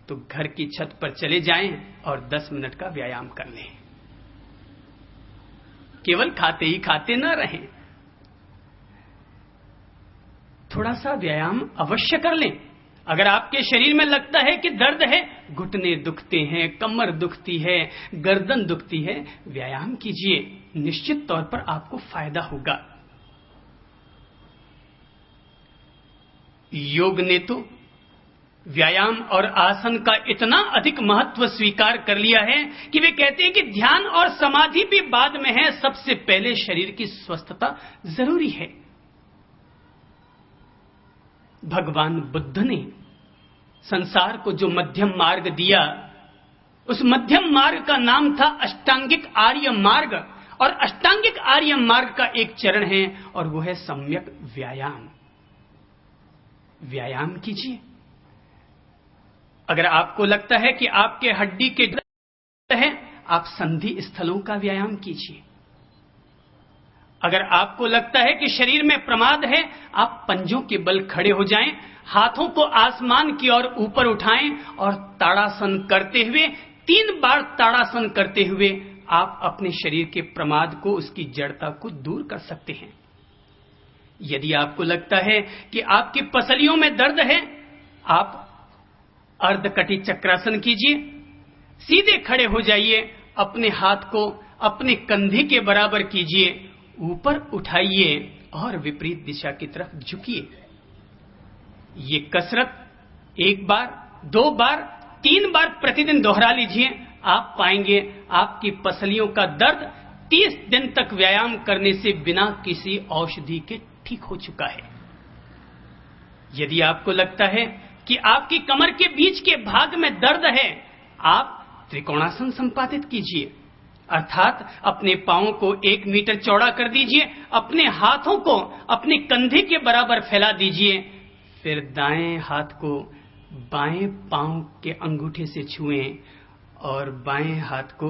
A: तो घर की छत पर चले जाएं और 10 मिनट का व्यायाम कर लें। केवल खाते ही खाते न रहें, थोड़ा सा व्यायाम अवश्य कर लें। अगर आपके शरीर में लगता है कि दर्द है, घुटने दुखते हैं, कमर दुखती है, गर्दन दुखती है, व्यायाम कीजिए, निश्चित तौर पर आपको फायदा होगा। योग ने तो व्यायाम और आसन का इतना अधिक महत्व स्वीकार कर लिया है कि वे कहते हैं कि ध्यान और समाधि भी बाद में है, सबसे पहले शरीर की स्वस्थता जरूरी है। भगवान बुद्ध ने संसार को जो मध्यम मार्ग दिया, उस मध्यम मार्ग का नाम था अष्टांगिक आर्य मार्ग, और अष्टांगिक आर्य मार्ग का एक चरण है और वो है सम्यक व्यायाम। व्यायाम कीजिए। अगर आपको लगता है कि आपके हड्डी के दर्द है, आप संधि स्थलों का व्यायाम कीजिए। अगर आपको लगता है कि शरीर में प्रमाद है, आप पंजों के बल खड़े हो जाएं, हाथों को आसमान की ओर ऊपर उठाएं और ताड़ासन करते हुए 3 बार ताड़ासन करते हुए आप अपने शरीर के प्रमाद को, उसकी जड़ता को दूर कर सकते हैं। यदि आपको लगता है कि आपकी पसलियों में दर्द है, आप अर्धकटी चक्रासन कीजिए, सीधे खड़े हो जाइए, अपने हाथ को अपने कंधे के बराबर कीजिए, ऊपर उठाइए और विपरीत दिशा की तरफ झुकिए। ये कसरत 1 बार, 2 बार, 3 बार प्रतिदिन दोहरा लीजिए। आप पाएंगे आपकी पसलियों का दर्द 30 दिन तक व्यायाम करने से बिना किसी औषधि के ठीक हो चुका है। यदि आपको लगता है कि आपकी कमर के बीच के भाग में दर्द है, आप त्रिकोणासन संपादित कीजिए, अर्थात अपने पांवों को 1 मीटर चौड़ा कर दीजिए, अपने हाथों को अपने कंधे के बराबर फैला दीजिए, फिर दाएं हाथ को बाएं पांव के अंगूठे से छुएं और बाएं हाथ को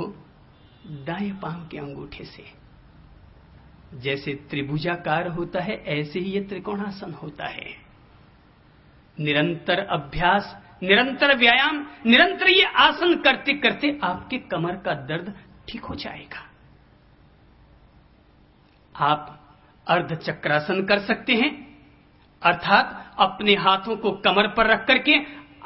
A: दाएं पांव के अंगूठे से। जैसे त्रिभुजाकार होता है, ऐसे ही यह त्रिकोणासन होता है। निरंतर अभ्यास, निरंतर व्यायाम, निरंतर ये आसन करते करते आपके कमर का दर्द ठीक हो जाएगा। आप अर्ध चक्रासन कर सकते हैं, अर्थात अपने हाथों को कमर पर रख करके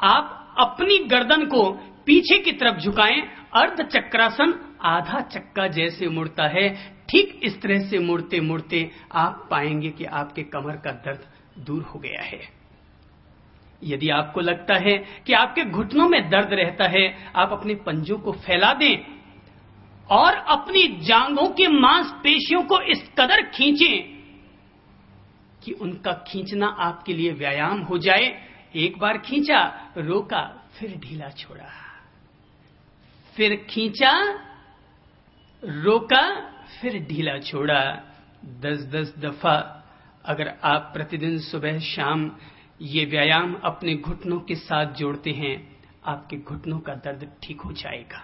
A: आप अपनी गर्दन को पीछे की तरफ झुकाएं। अर्ध चक्रासन आधा चक्का जैसे मुड़ता है, ठीक इस तरह से मुड़ते मुड़ते आप पाएंगे कि आपके कमर का दर्द दूर हो गया है। यदि आपको लगता है कि आपके घुटनों में दर्द रहता है, आप अपने पंजों को फैला दें और अपनी जांघों की मांसपेशियों को इस कदर खींचें कि उनका खींचना आपके लिए व्यायाम हो जाए। 1 बार खींचा, रोका, फिर ढीला छोड़ा, फिर खींचा, रोका, फिर ढीला छोड़ा। 10-10 दफा अगर आप प्रतिदिन सुबह शाम ये व्यायाम अपने घुटनों के साथ जोड़ते हैं, आपके घुटनों का दर्द ठीक हो जाएगा।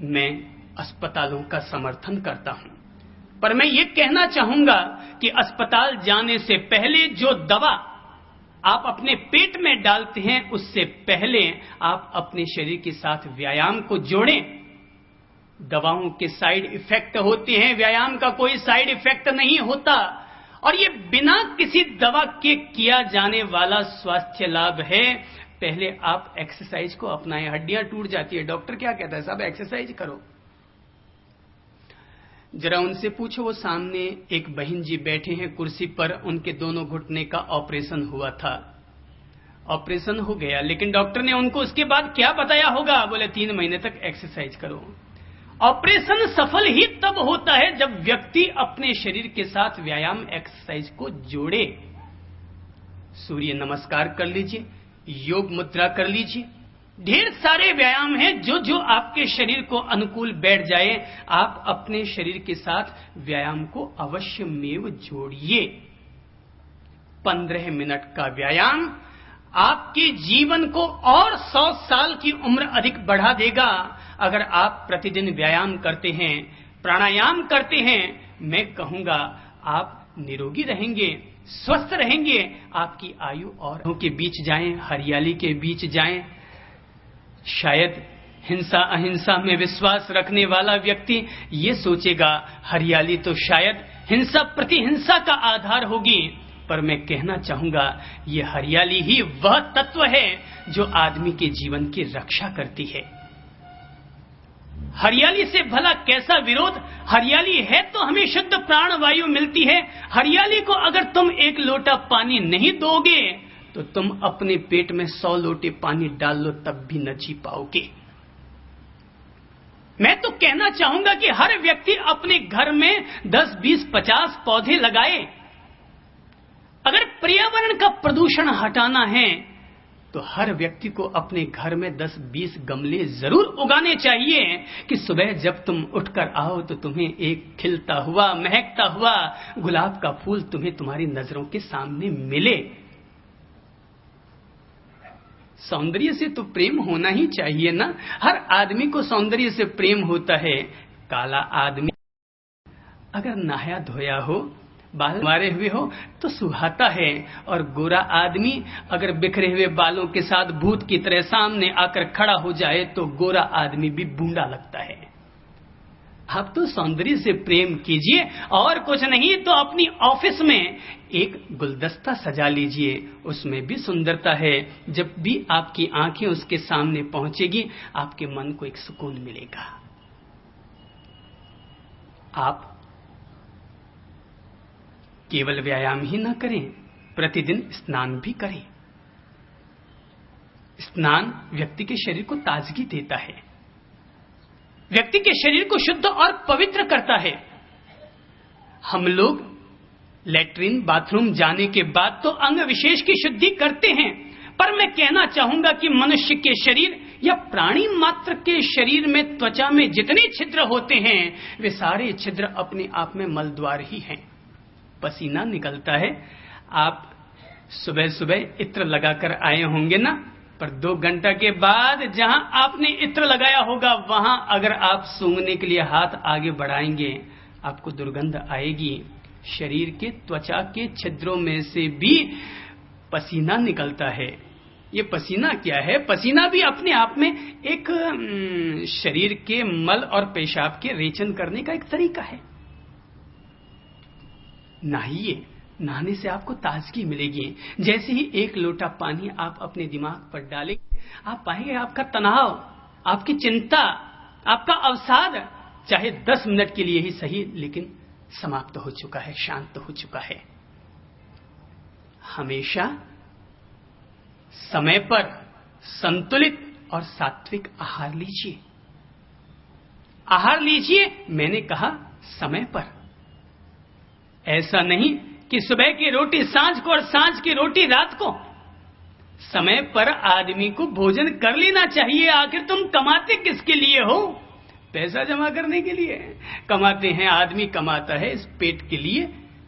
A: मैं अस्पतालों का समर्थन करता हूं, पर मैं ये कहना चाहूंगा कि अस्पताल जाने से पहले जो दवा आप अपने पेट में डालते हैं, उससे पहले आप अपने शरीर के साथ व्यायाम को जोड़ें। दवाओं के साइड इफेक्ट होते हैं, व्यायाम का कोई साइड इफेक्ट नहीं होता, और ये बिना किसी दवा के किया जाने वाला स्वास्थ्य लाभ है। पहले आप एक्सरसाइज को अपनाएं। हड्डियां टूट जाती है, डॉक्टर क्या कहता है? साहब एक्सरसाइज करो। जरा उनसे पूछो, वो सामने एक बहन जी बैठे हैं कुर्सी पर, उनके दोनों घुटने का ऑपरेशन हुआ था। ऑपरेशन हो गया, लेकिन डॉक्टर ने उनको उसके बाद क्या बताया होगा? बोले 3 महीने तक एक्सरसाइज करो। ऑपरेशन सफल ही तब होता है जब व्यक्ति अपने शरीर के साथ व्यायाम एक्सरसाइज को जोड़े। सूर्य नमस्कार कर लीजिए, योग मुद्रा कर लीजिए, ढेर सारे व्यायाम हैं जो जो आपके शरीर को अनुकूल बैठ जाए। आप अपने शरीर के साथ व्यायाम को अवश्य मेव जोड़िए। 15 मिनट का व्यायाम आपके जीवन को और 100 साल की उम्र अधिक बढ़ा देगा। अगर आप प्रतिदिन व्यायाम करते हैं, प्राणायाम करते हैं, मैं कहूंगा आप निरोगी रहेंगे, स्वस्थ रहेंगे। आपकी आयु और के बीच जाएं, हरियाली के बीच जाएं। शायद हिंसा अहिंसा में विश्वास रखने वाला व्यक्ति ये सोचेगा हरियाली तो शायद हिंसा प्रतिहिंसा का आधार होगी, पर मैं कहना चाहूंगा ये हरियाली ही वह तत्व है जो आदमी के जीवन की रक्षा करती है। हरियाली से भला कैसा विरोध? हरियाली है तो हमें शुद्ध प्राण वायु मिलती है। हरियाली को अगर तुम 1 लोटा पानी नहीं दोगे तो तुम अपने पेट में 100 लोटे पानी डाल लो तब भी न जी पाओगे। मैं तो कहना चाहूंगा कि हर व्यक्ति अपने घर में 10, 20, 50 पौधे लगाए। अगर पर्यावरण का प्रदूषण हटाना है तो हर व्यक्ति को अपने घर में 10-20 गमले जरूर उगाने चाहिए कि सुबह जब तुम उठकर आओ तो तुम्हें एक खिलता हुआ, महकता हुआ गुलाब का फूल तुम्हें तुम्हारी नजरों के सामने मिले। सौंदर्य से तो प्रेम होना ही चाहिए ना। हर आदमी को सौंदर्य से प्रेम होता है। काला आदमी अगर नहाया धोया हो, बाल मारे हुए हो तो सुहाता है, और गोरा आदमी अगर बिखरे हुए बालों के साथ भूत की तरह सामने आकर खड़ा हो जाए तो गोरा आदमी भी बूढ़ा लगता है। आप तो सौंदर्य से प्रेम कीजिए, और कुछ नहीं तो अपनी ऑफिस में एक गुलदस्ता सजा लीजिए, उसमें भी सुंदरता है। जब भी आपकी आंखें उसके सामने पहुंचेगी, आपके मन को एक सुकून मिलेगा। आप केवल व्यायाम ही ना करें, प्रतिदिन स्नान भी करें। स्नान व्यक्ति के शरीर को ताजगी देता है, व्यक्ति के शरीर को शुद्ध और पवित्र करता है। हम लोग लैट्रिन बाथरूम जाने के बाद तो अंग विशेष की शुद्धि करते हैं, पर मैं कहना चाहूंगा कि मनुष्य के शरीर या प्राणी मात्र के शरीर में त्वचा में जितने छिद्र होते हैं, वे सारे छिद्र अपने आप में मलद्वार ही हैं। पसीना निकलता है। आप सुबह सुबह इत्र लगाकर आए होंगे ना, पर 2 घंटा के बाद जहां आपने इत्र लगाया होगा, वहां अगर आप सूंघने के लिए हाथ आगे बढ़ाएंगे, आपको दुर्गंध आएगी। शरीर के त्वचा के छिद्रों में से भी पसीना निकलता है। ये पसीना क्या है? पसीना भी अपने आप में एक शरीर के मल और पेशाब के रेचन करने का एक तरीका है। नहाइए, नहाने से आपको ताजगी मिलेगी। जैसे ही 1 लोटा पानी आप अपने दिमाग पर डालेंगे, आप पाएंगे आपका तनाव, आपकी चिंता, आपका अवसाद चाहे 10 मिनट के लिए ही सही, लेकिन समाप्त हो चुका है, शांत हो चुका है। हमेशा समय पर संतुलित और सात्विक आहार लीजिए। आहार लीजिए, मैंने कहा समय पर। ऐसा नहीं कि सुबह की रोटी सांझ को और सांझ की रोटी रात को। समय पर आदमी को भोजन कर लेना चाहिए। आखिर तुम कमाते किसके लिए हो? पैसा जमा करने के लिए कमाते हैं। आदमी कमाता है इस पेट के लिए,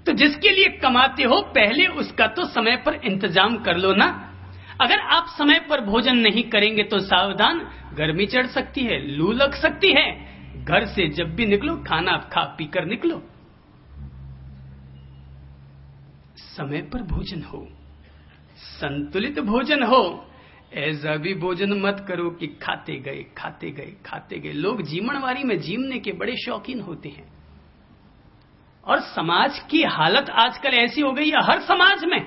A: तो जिसके लिए कमाते हो पहले उसका तो समय पर इंतजाम कर लो ना। अगर आप समय पर भोजन नहीं करेंगे तो सावधान, गर्मी चढ़ सकती है, लू लग सकती है। घर से जब भी निकलो, खाना खा पी कर निकलो। समय पर भोजन हो, संतुलित भोजन हो। ऐसा भी भोजन मत करो कि खाते गए खाते गए खाते गए। लोग जीवनवारी में जीवने के बड़े शौकीन होते हैं, और समाज की हालत आजकल ऐसी हो गई है, हर समाज में,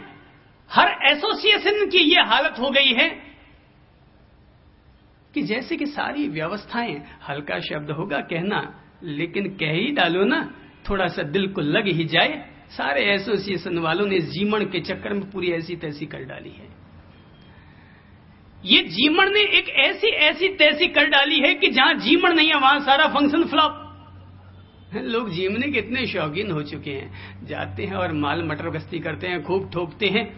A: हर एसोसिएशन की ये हालत हो गई है कि जैसे कि सारी व्यवस्थाएं, हल्का शब्द होगा कहना, लेकिन कह ही डालो ना, थोड़ा सा दिल को लग ही जाए। सारे एसोसिएशन वालों ने जीवन के चक्कर में पूरी ऐसी तैसी कर डाली है। ये जीवन ने एक ऐसी तैसी कर डाली है कि जहां जीवन नहीं है वहां सारा फंक्शन फ्लॉप। लोग जीवने के इतने शौकीन हो चुके हैं, जाते हैं और माल मटर गश्ती करते हैं, खूब ठोकते हैं।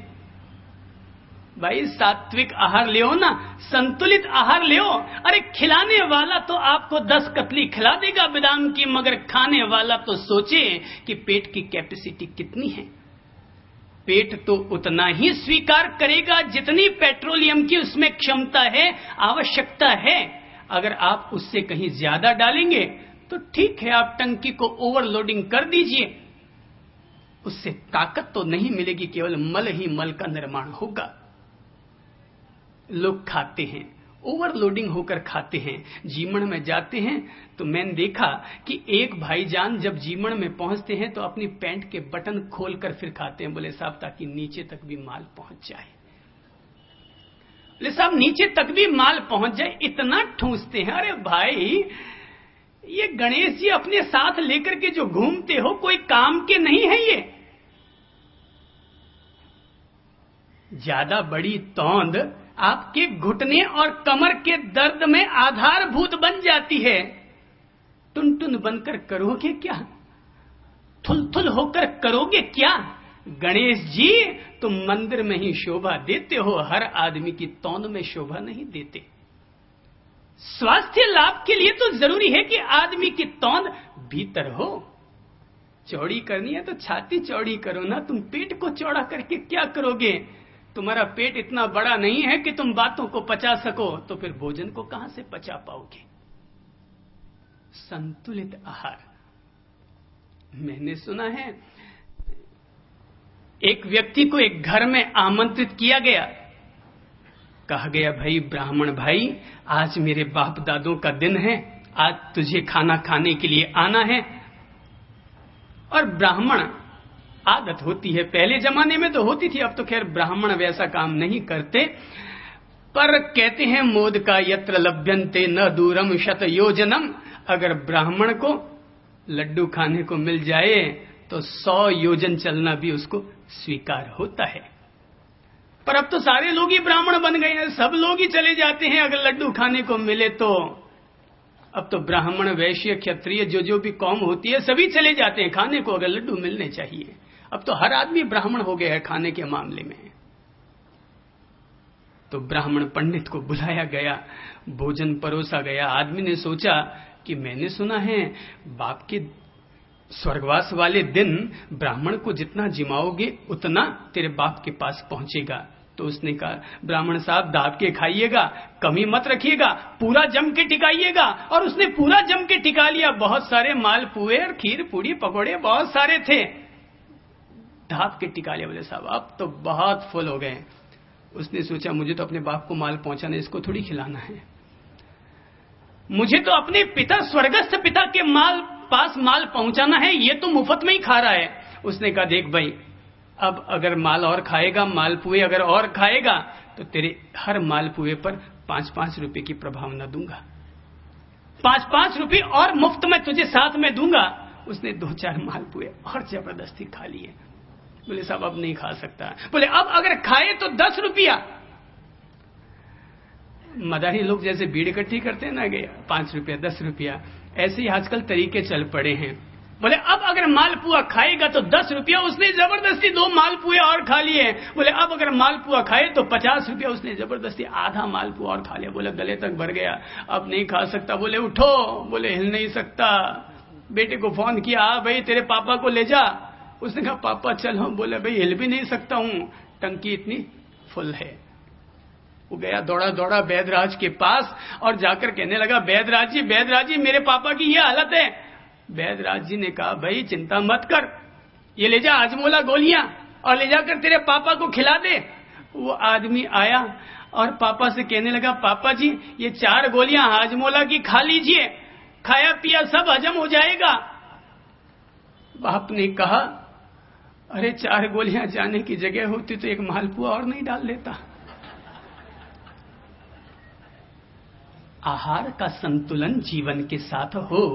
A: भाई सात्विक आहार ले ना, संतुलित आहार ले। अरे खिलाने वाला तो आपको 10 कतली खिला देगा बादाम की, मगर खाने वाला तो सोचे कि पेट की कैपेसिटी कितनी है। पेट तो उतना ही स्वीकार करेगा जितनी पेट्रोलियम की उसमें क्षमता है, आवश्यकता है। अगर आप उससे कहीं ज्यादा डालेंगे तो ठीक है, आप टंकी को ओवरलोडिंग कर दीजिए, उससे ताकत तो नहीं मिलेगी, केवल मल ही मल का निर्माण होगा। लोग खाते हैं, ओवरलोडिंग होकर खाते हैं। जीवन में जाते हैं तो मैंने देखा कि एक भाईजान जब जीवन में पहुंचते हैं तो अपनी पैंट के बटन खोलकर फिर खाते हैं। बोले साहब ताकि नीचे तक भी माल पहुंच जाए। बोले साहब नीचे तक भी माल पहुंच जाए, इतना ठूंसते हैं। अरे भाई, ये गणेश जी अपने साथ लेकर के जो घूमते हो, कोई काम के नहीं है। ये ज्यादा बड़ी तौंद आपके घुटने और कमर के दर्द में आधारभूत बन जाती है। टुनटुन बनकर करोगे क्या? थुलथुल होकर करोगे क्या? गणेश जी तुम मंदिर में ही शोभा देते हो, हर आदमी की तौंद में शोभा नहीं देते। स्वास्थ्य लाभ के लिए तो जरूरी है कि आदमी की तौंद भीतर हो। चौड़ी करनी है तो छाती चौड़ी करो ना, तुम पेट को चौड़ा करके क्या करोगे? तुम्हारा पेट इतना बड़ा नहीं है कि तुम बातों को पचा सको, तो फिर भोजन को कहां से पचा पाओगे? संतुलित आहार। मैंने सुना है एक व्यक्ति को एक घर में आमंत्रित किया गया। कहा गया, भाई ब्राह्मण भाई, आज मेरे बाप दादों का दिन है, आज तुझे खाना खाने के लिए आना है। और ब्राह्मण, आदत होती है, पहले जमाने में तो होती थी, अब तो खैर ब्राह्मण वैसा काम नहीं करते, पर कहते हैं मोद का यत्र लभ्यन्ते न दूरम शत योजनम। अगर ब्राह्मण को लड्डू खाने को मिल जाए तो 100 योजन चलना भी उसको स्वीकार होता है। पर अब तो सारे लोग ही ब्राह्मण बन गए हैं, सब लोग ही चले जाते हैं अगर लड्डू खाने को मिले तो। अब तो ब्राह्मण, वैश्य, क्षत्रिय जो भी कौम होती है सभी चले जाते हैं खाने को अगर लड्डू मिलने चाहिए। अब तो हर आदमी ब्राह्मण हो गया है खाने के मामले में। तो ब्राह्मण पंडित को बुलाया गया, भोजन परोसा गया। आदमी ने सोचा कि मैंने सुना है बाप के स्वर्गवास वाले दिन ब्राह्मण को जितना जिमाओगे उतना तेरे बाप के पास पहुंचेगा। तो उसने कहा, ब्राह्मण साहब दाब के खाइएगा, कमी मत रखिएगा, पूरा जम के टिकाइएगा। और उसने पूरा जम के टिका लिया। बहुत सारे मालपुए और खीर पूड़ी पकौड़े बहुत सारे थे, ढाप के टिका लिया। बोले साहब अब तो बहुत फुल हो गए। उसने सोचा मुझे तो अपने बाप को माल पहुंचाना, इसको थोड़ी खिलाना है, मुझे तो अपने पिता, स्वर्गस्थ पिता के पास माल पहुंचाना है, ये तो मुफ्त में ही खा रहा है। उसने कहा देख भाई, अब अगर माल और खाएगा, मालपुए अगर और खाएगा तो तेरे हर मालपुए पर 5-5 रुपए की प्रभावना दूंगा, 5-5 रुपए और मुफ्त में तुझे साथ में दूंगा। उसने 2-4 मालपुए और जबरदस्ती खा लिए। बोले साहब अब नहीं खा सकता। बोले अब अगर खाए तो 10 रुपया। मदारी लोग जैसे भीड़ इकट्ठी करते हैं ना, गया 5 रुपया 10 रुपया, ऐसे ही आजकल तरीके चल पड़े हैं। बोले अब अगर मालपुआ खाएगा तो 10 रुपया। उसने जबरदस्ती 2 मालपुए और खा लिए। बोले अब अगर मालपुआ खाए तो 50 रुपया। उसने जबरदस्ती आधा मालपुआ और खा लिया। बोले गले तक भर गया, अब नहीं खा सकता। बोले उठो, बोले हिल नहीं सकता। बेटे को फोन किया, आ भाई तेरे पापा को ले जा। उसने कहा पापा चलो। बोले भाई हिल भी नहीं सकता हूं, टंकी इतनी फुल है। वो गया दौड़ा दौड़ा वैदराज के पास और जाकर कहने लगा, वैदराज जी मेरे पापा की ये हालत है। वैदराज जी ने कहा भाई चिंता मत कर, ये ले जा हाजमोला गोलियां और ले जाकर तेरे पापा को खिला दे। वो आदमी आया और पापा से कहने लगा, पापा जी ये 4 गोलियां हाजमोला की खा लीजिए, खाया पिया सब हजम हो जाएगा। बाप ने कहा, अरे 4 गोलियां जाने की जगह होती तो एक मालपुआ और नहीं डाल लेता। आहार का संतुलन जीवन के साथ हो।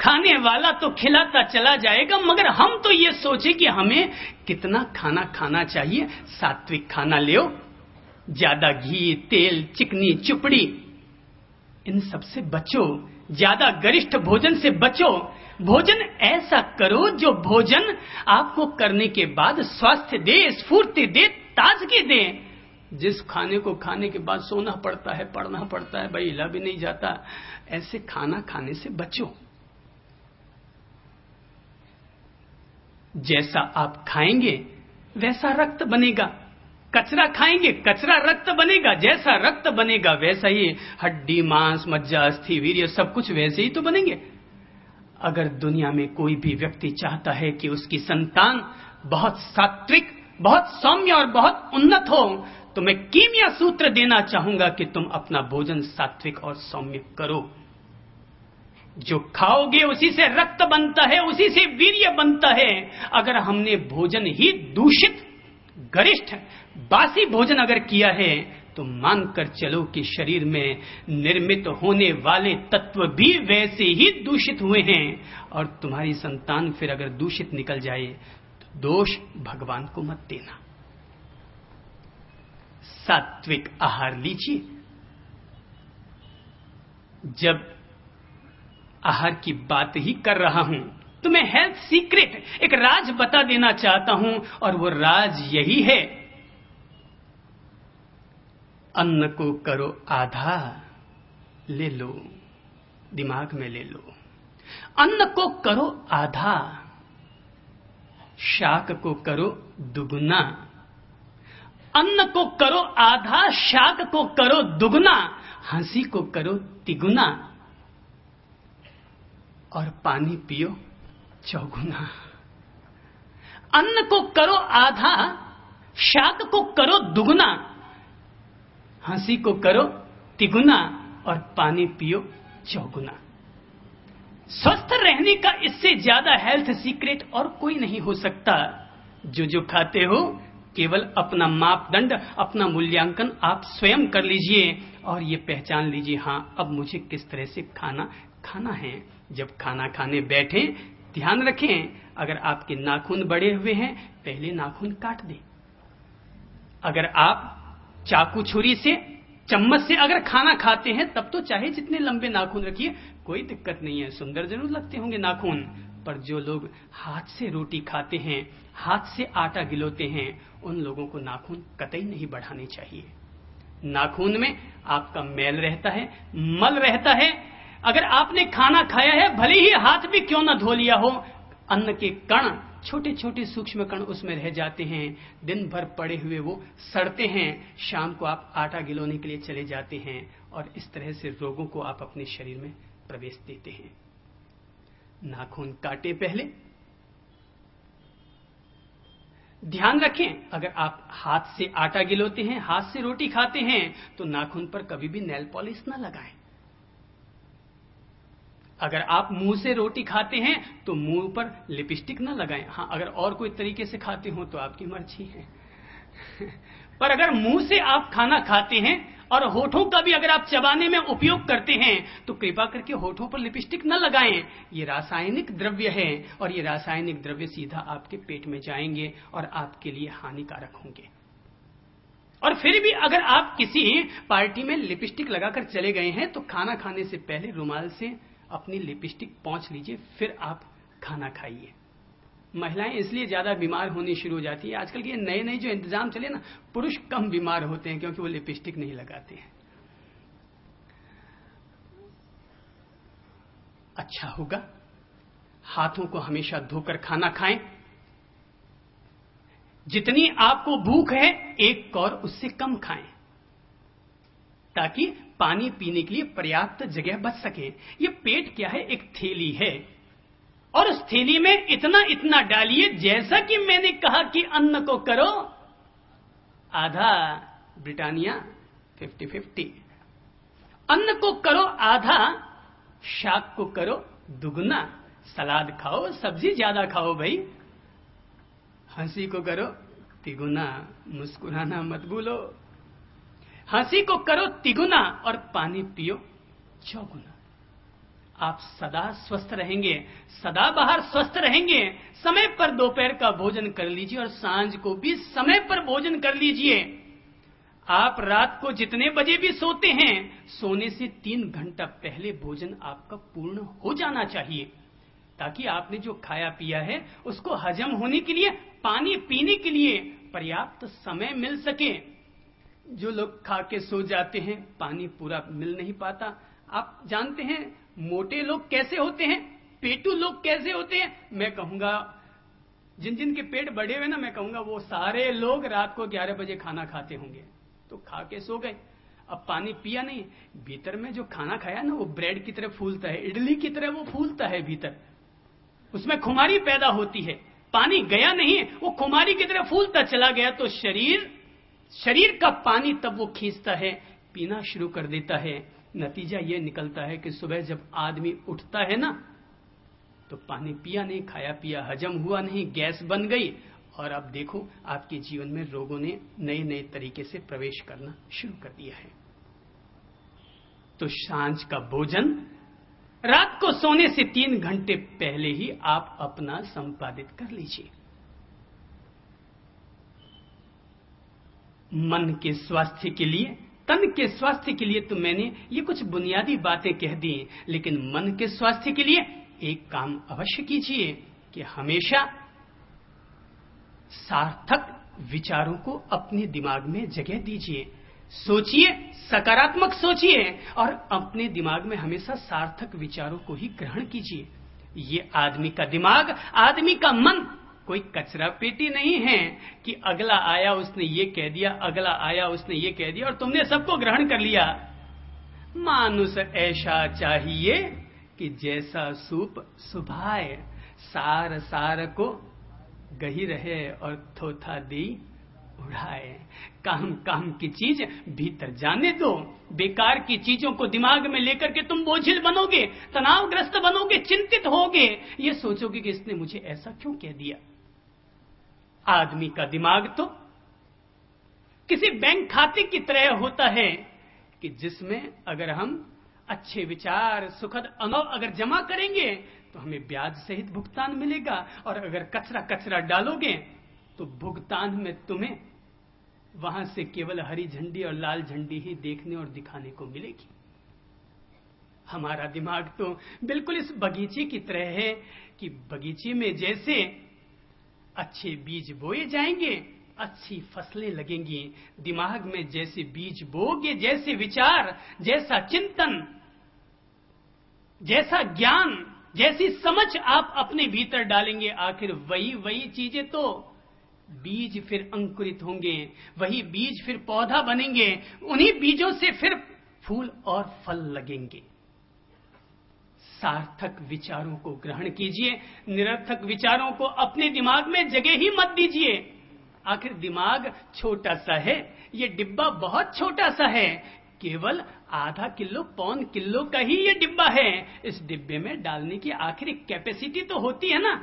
A: खाने वाला तो खिलाता चला जाएगा, मगर हम तो ये सोचे कि हमें कितना खाना खाना चाहिए। सात्विक खाना ले, ज्यादा घी तेल चिकनी चुपड़ी इन सब से बचो, ज्यादा गरिष्ठ भोजन से बचो। भोजन ऐसा करो जो भोजन आपको करने के बाद स्वास्थ्य दे, स्फूर्ति दे, ताजगी दे। जिस खाने को खाने के बाद सोना पड़ता है, पढ़ना पड़ता है, भाई हिला भी नहीं जाता, ऐसे खाना खाने से बचो। जैसा आप खाएंगे वैसा रक्त बनेगा। कचरा खाएंगे कचरा रक्त बनेगा। जैसा रक्त बनेगा वैसा ही हड्डी मांस मज्जा अस्थि वीर्य सब कुछ वैसे ही तो बनेंगे। अगर दुनिया में कोई भी व्यक्ति चाहता है कि उसकी संतान बहुत सात्विक, बहुत सौम्य और बहुत उन्नत हो, तो मैं कीमिया सूत्र देना चाहूंगा कि तुम अपना भोजन सात्विक और सौम्य करो। जो खाओगे उसी से रक्त बनता है, उसी से वीर्य बनता है। अगर हमने भोजन ही दूषित, गरिष्ठ, बासी भोजन अगर किया है तो मानकर चलो कि शरीर में निर्मित होने वाले तत्व भी वैसे ही दूषित हुए हैं। और तुम्हारी संतान फिर अगर दूषित निकल जाए तो दोष भगवान को मत देना। सात्विक आहार लीजिए। जब आहार की बात ही कर रहा हूं तो मैं हेल्थ सीक्रेट, एक राज बता देना चाहता हूं, और वो राज यही है, अन्न को करो आधा, ले लो, दिमाग में ले लो। अन्न को करो आधा, शाक को करो दुगुना। अन्न को करो आधा, शाक को करो दुगुना, हंसी को करो तिगुना, और पानी पियो चौगुना। अन्न को करो आधा, शाक को करो दुगुना, हंसी को करो तिगुना, और पानी पियो चौगुना। स्वस्थ रहने का इससे ज्यादा हेल्थ सीक्रेट और कोई नहीं हो सकता। जो खाते हो केवल अपना मापदंड, अपना मूल्यांकन आप स्वयं कर लीजिए और ये पहचान लीजिए, हाँ अब मुझे किस तरह से खाना खाना है। जब खाना खाने बैठे ध्यान रखें, अगर आपके नाखून बड़े हुए हैं पहले नाखून काट दें। अगर आप चाकू छुरी से, चम्मच से अगर खाना खाते हैं तब तो चाहे जितने लंबे नाखून रखिए, कोई दिक्कत नहीं है, सुंदर जरूर लगते होंगे नाखून। पर जो लोग हाथ से रोटी खाते हैं, हाथ से आटा गिलोते हैं, उन लोगों को नाखून कतई नहीं बढ़ाने चाहिए। नाखून में आपका मैल रहता है, मल रहता है। अगर आपने खाना खाया है, भले ही हाथ भी क्यों ना धो लिया हो, अन्न के कण, छोटे छोटे सूक्ष्म कण उसमें रह जाते हैं। दिन भर पड़े हुए वो सड़ते हैं। शाम को आप आटा गिलोने के लिए चले जाते हैं और इस तरह से रोगों को आप अपने शरीर में प्रवेश देते हैं। नाखून काटे पहले। ध्यान रखें, अगर आप हाथ से आटा गिलोते हैं, हाथ से रोटी खाते हैं, तो नाखून पर कभी भी नेल पॉलिश ना लगाएं। अगर आप मुंह से रोटी खाते हैं तो मुंह पर लिपस्टिक ना लगाएं। हाँ, अगर और कोई तरीके से खाते हो तो आपकी मर्जी है। पर अगर मुंह से आप खाना खाते हैं और होठों का भी अगर आप चबाने में उपयोग करते हैं तो कृपा करके होठों पर लिपस्टिक न लगाएं। ये रासायनिक द्रव्य है और ये रासायनिक द्रव्य सीधा आपके पेट में जाएंगे और आपके लिए हानिकारक होंगे। और फिर भी अगर आप किसी पार्टी में लिपस्टिक लगाकर चले गए हैं तो खाना खाने से पहले रुमाल से अपनी लिपस्टिक पोंछ लीजिए, फिर आप खाना खाइए। महिलाएं इसलिए ज्यादा बीमार होनी शुरू हो जाती है। आजकल के नए नए जो इंतजाम चले ना, पुरुष कम बीमार होते हैं क्योंकि वो लिपस्टिक नहीं लगाते हैं। अच्छा होगा हाथों को हमेशा धोकर खाना खाएं। जितनी आपको भूख है एक कौर उससे कम खाएं, ताकि पानी पीने के लिए पर्याप्त जगह बच सके। ये पेट क्या है, एक थैली है और उस थैली में इतना इतना डालिए। जैसा कि मैंने कहा कि अन्न को करो आधा, ब्रिटानिया 50-50, अन्न को करो आधा, शाक को करो दुगना। सलाद खाओ, सब्जी ज्यादा खाओ भाई। हंसी को करो तिगुना, मुस्कुराना मत भूलो। हंसी को करो तिगुना और पानी पियो चौगुना। आप सदा स्वस्थ रहेंगे, सदा बाहर स्वस्थ रहेंगे। समय पर दोपहर का भोजन कर लीजिए और सांझ को भी समय पर भोजन कर लीजिए। आप रात को जितने बजे भी सोते हैं, सोने से 3 घंटा पहले भोजन आपका पूर्ण हो जाना चाहिए, ताकि आपने जो खाया पिया है उसको हजम होने के लिए, पानी पीने के लिए पर्याप्त समय मिल सके। जो लोग खा के सो जाते हैं, पानी पूरा मिल नहीं पाता। आप जानते हैं मोटे लोग कैसे होते हैं, पेटू लोग कैसे होते हैं? मैं कहूंगा जिन जिन के पेट बढ़े हुए ना, मैं कहूंगा वो सारे लोग रात को 11 बजे खाना खाते होंगे, तो खा के सो गए, अब पानी पिया नहीं। भीतर में जो खाना खाया ना, वो ब्रेड की तरह फूलता है, इडली की तरह वो फूलता है भीतर, उसमें खुमारी पैदा होती है। पानी गया नहीं, वो खुमारी की तरह फूलता चला गया, तो शरीर का पानी तब वो खींचता है, पीना शुरू कर देता है। नतीजा ये निकलता है कि सुबह जब आदमी उठता है ना, तो पानी पिया नहीं, खाया पिया हजम हुआ नहीं, गैस बन गई और अब देखो आपके जीवन में रोगों ने नए नए तरीके से प्रवेश करना शुरू कर दिया है। तो सांझ का भोजन रात को सोने से 3 घंटे पहले ही आप अपना संपादित कर लीजिए। मन के स्वास्थ्य के लिए, तन के स्वास्थ्य के लिए तो मैंने ये कुछ बुनियादी बातें कह दी, लेकिन मन के स्वास्थ्य के लिए एक काम अवश्य कीजिए कि हमेशा सार्थक विचारों को अपने दिमाग में जगह दीजिए। सोचिए, सकारात्मक सोचिए और अपने दिमाग में हमेशा सार्थक विचारों को ही ग्रहण कीजिए। ये आदमी का दिमाग, आदमी का मन कोई कचरा पेटी नहीं है कि अगला आया उसने ये कह दिया, अगला आया उसने ये कह दिया और तुमने सबको ग्रहण कर लिया। मानुष ऐसा चाहिए कि जैसा सूप सुभाए, सार सार को गही रहे और थोथा दी उड़ाए। काम काम की चीज भीतर जाने दो। बेकार की चीजों को दिमाग में लेकर के तुम बोझिल बनोगे, तनावग्रस्त बनोगे, चिंतित होगे, ये सोचोगे कि इसने मुझे ऐसा क्यों कह दिया। आदमी का दिमाग तो किसी बैंक खाते की तरह होता है कि जिसमें अगर हम अच्छे विचार, सुखद अनुभव अगर जमा करेंगे तो हमें ब्याज सहित भुगतान मिलेगा, और अगर कचरा कचरा डालोगे तो भुगतान में तुम्हें वहां से केवल हरी झंडी और लाल झंडी ही देखने और दिखाने को मिलेगी। हमारा दिमाग तो बिल्कुल इस बगीचे की तरह है कि बगीचे में जैसे अच्छे बीज बोए जाएंगे, अच्छी फसलें लगेंगी। दिमाग में जैसे बीज बोगे, जैसे विचार, जैसा चिंतन, जैसा ज्ञान, जैसी समझ आप अपने भीतर डालेंगे, आखिर वही चीजें तो बीज फिर अंकुरित होंगे, वही बीज फिर पौधा बनेंगे, उन्हीं बीजों से फिर फूल और फल लगेंगे। सार्थक विचारों को ग्रहण कीजिए, निरर्थक विचारों को अपने दिमाग में जगह ही मत दीजिए। आखिर दिमाग छोटा सा है, ये डिब्बा बहुत छोटा सा है, केवल आधा किलो पौन किलो का ही ये डिब्बा है। इस डिब्बे में डालने की आखिर कैपेसिटी तो होती है ना।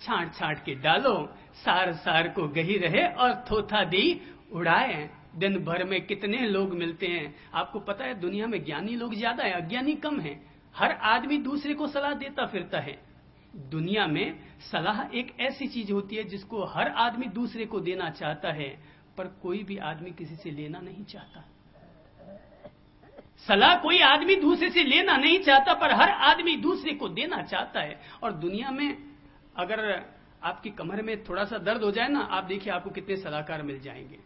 A: छांट छांट के डालो, सार सार को गही रहे और थोथा दी उड़ाए। दिन भर में कितने लोग मिलते हैं, आपको पता है दुनिया में ज्ञानी लोग ज्यादा है, अज्ञानी कम है। हर आदमी दूसरे को सलाह देता फिरता है। दुनिया में सलाह एक ऐसी चीज होती है जिसको हर आदमी दूसरे को देना चाहता है, पर कोई भी आदमी किसी से लेना नहीं चाहता। सलाह कोई आदमी दूसरे से लेना नहीं चाहता, पर हर आदमी दूसरे को देना चाहता है। और दुनिया में अगर आपकी कमर में थोड़ा सा दर्द हो जाए ना, आप देखिए आपको कितने सलाहकार मिल जाएंगे।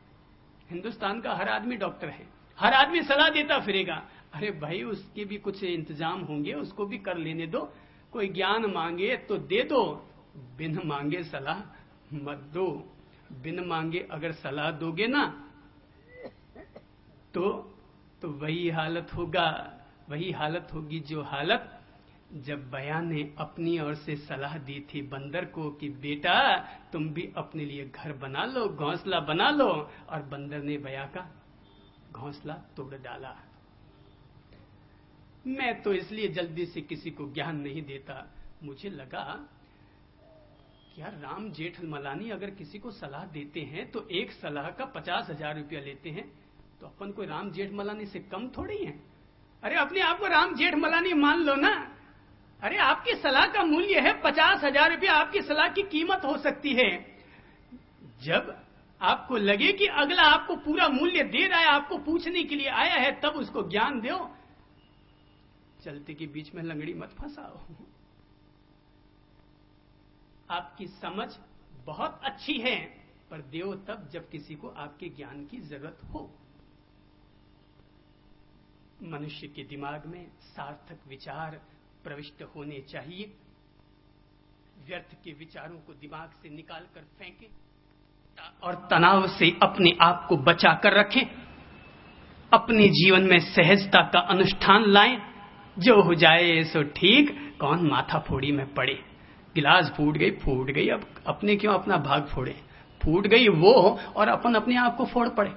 A: हिंदुस्तान का हर आदमी डॉक्टर है, हर आदमी सलाह देता फिरेगा। अरे भाई, उसके भी कुछ इंतजाम होंगे, उसको भी कर लेने दो। कोई ज्ञान मांगे तो दे दो, बिन मांगे सलाह मत दो। बिन मांगे अगर सलाह दोगे ना तो वही हालत होगा, वही हालत होगी जो हालत जब बया ने अपनी ओर से सलाह दी थी बंदर को कि बेटा तुम भी अपने लिए घर बना लो, घोंसला बना लो, और बंदर ने बया का घोंसला तोड़ डाला। मैं तो इसलिए जल्दी से किसी को ज्ञान नहीं देता। मुझे लगा कि यार राम जेठमलानी अगर किसी को सलाह देते हैं तो एक सलाह का 50,000 रुपया लेते हैं, तो अपन कोई राम जेठमलानी से कम थोड़ी है। अरे अपने आप को राम जेठमलानी मान लो ना। अरे आपकी सलाह का मूल्य है 50,000 रुपया, आपकी सलाह की कीमत हो सकती है। जब आपको लगे कि अगला आपको पूरा मूल्य दे रहा है, आपको पूछने के लिए आया है, तब उसको ज्ञान दो। चलते के बीच में लंगड़ी मत फंसाओ। आपकी समझ बहुत अच्छी है, पर देओ तब जब किसी को आपके ज्ञान की जरूरत हो। मनुष्य के दिमाग में सार्थक विचार प्रविष्ट होने चाहिए। व्यर्थ के विचारों को दिमाग से निकालकर फेंके और तनाव से अपने आप को बचा कर रखें। अपने जीवन में सहजता का अनुष्ठान लाएं। जो हो जाए सो ठीक, कौन माथा फोड़ी में पड़े। गिलास फूट गई, अब अपने क्यों अपना भाग फोड़े। फूट गई वो, और अपन अपने आप को फोड़ पड़े।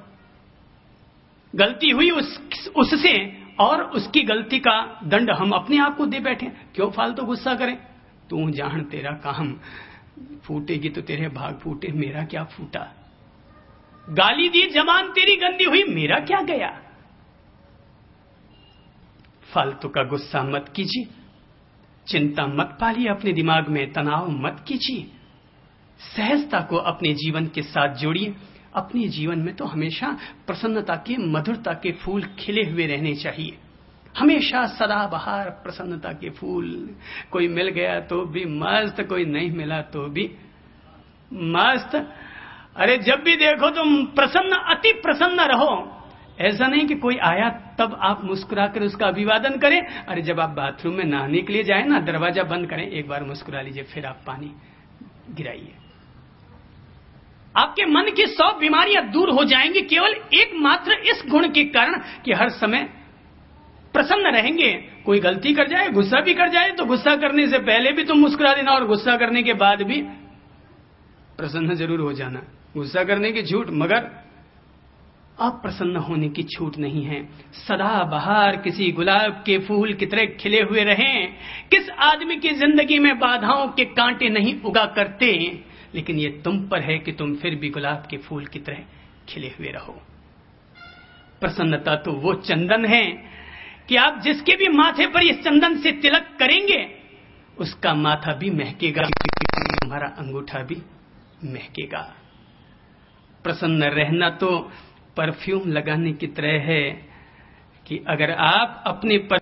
A: गलती हुई उससे, और उसकी गलती का दंड हम अपने आप को दे बैठे। क्यों फालतू गुस्सा करें। तू जान तेरा काम, फूटेगी तो तेरे भाग फूटे, मेरा क्या फूटा। गाली दी जबान तेरी गंदी हुई, मेरा क्या गया। फालतू का गुस्सा मत कीजिए, चिंता मत पालिए अपने दिमाग में, तनाव मत कीजिए। सहजता को अपने जीवन के साथ जोड़िए। अपने जीवन में तो हमेशा प्रसन्नता के, मधुरता के फूल खिले हुए रहने चाहिए। हमेशा सदाबहार प्रसन्नता के फूल। कोई मिल गया तो भी मस्त, कोई नहीं मिला तो भी मस्त। अरे जब भी देखो तुम प्रसन्न, अति प्रसन्न रहो। ऐसा नहीं कि कोई आया तब आप मुस्कुराकर उसका अभिवादन करें। अरे जब आप बाथरूम में नहाने के लिए जाए ना, दरवाजा बंद करें, एक बार मुस्कुरा लीजिए, फिर आप पानी गिराइए। आपके मन की 100 बीमारियां दूर हो जाएंगी, केवल एकमात्र इस गुण के कारण कि हर समय प्रसन्न रहेंगे। कोई गलती कर जाए, गुस्सा भी कर जाए, तो गुस्सा करने से पहले भी तुम मुस्कुरा देना, और गुस्सा करने के बाद भी प्रसन्न जरूर हो जाना। गुस्सा करने की झूठ, मगर अप्रसन्न होने की छूट नहीं है। सदा बहार किसी गुलाब के फूल की तरह खिले हुए रहें। किस आदमी की जिंदगी में बाधाओं के कांटे नहीं उगा करते, लेकिन ये तुम पर है कि तुम फिर भी गुलाब के फूल की तरह खिले हुए रहो। प्रसन्नता तो वो चंदन है कि आप जिसके भी माथे पर इस चंदन से तिलक करेंगे उसका माथा भी महकेगा, तुम्हारा अंगूठा भी महकेगा। प्रसन्न रहना तो परफ्यूम लगाने की तरह है कि अगर आप अपने पर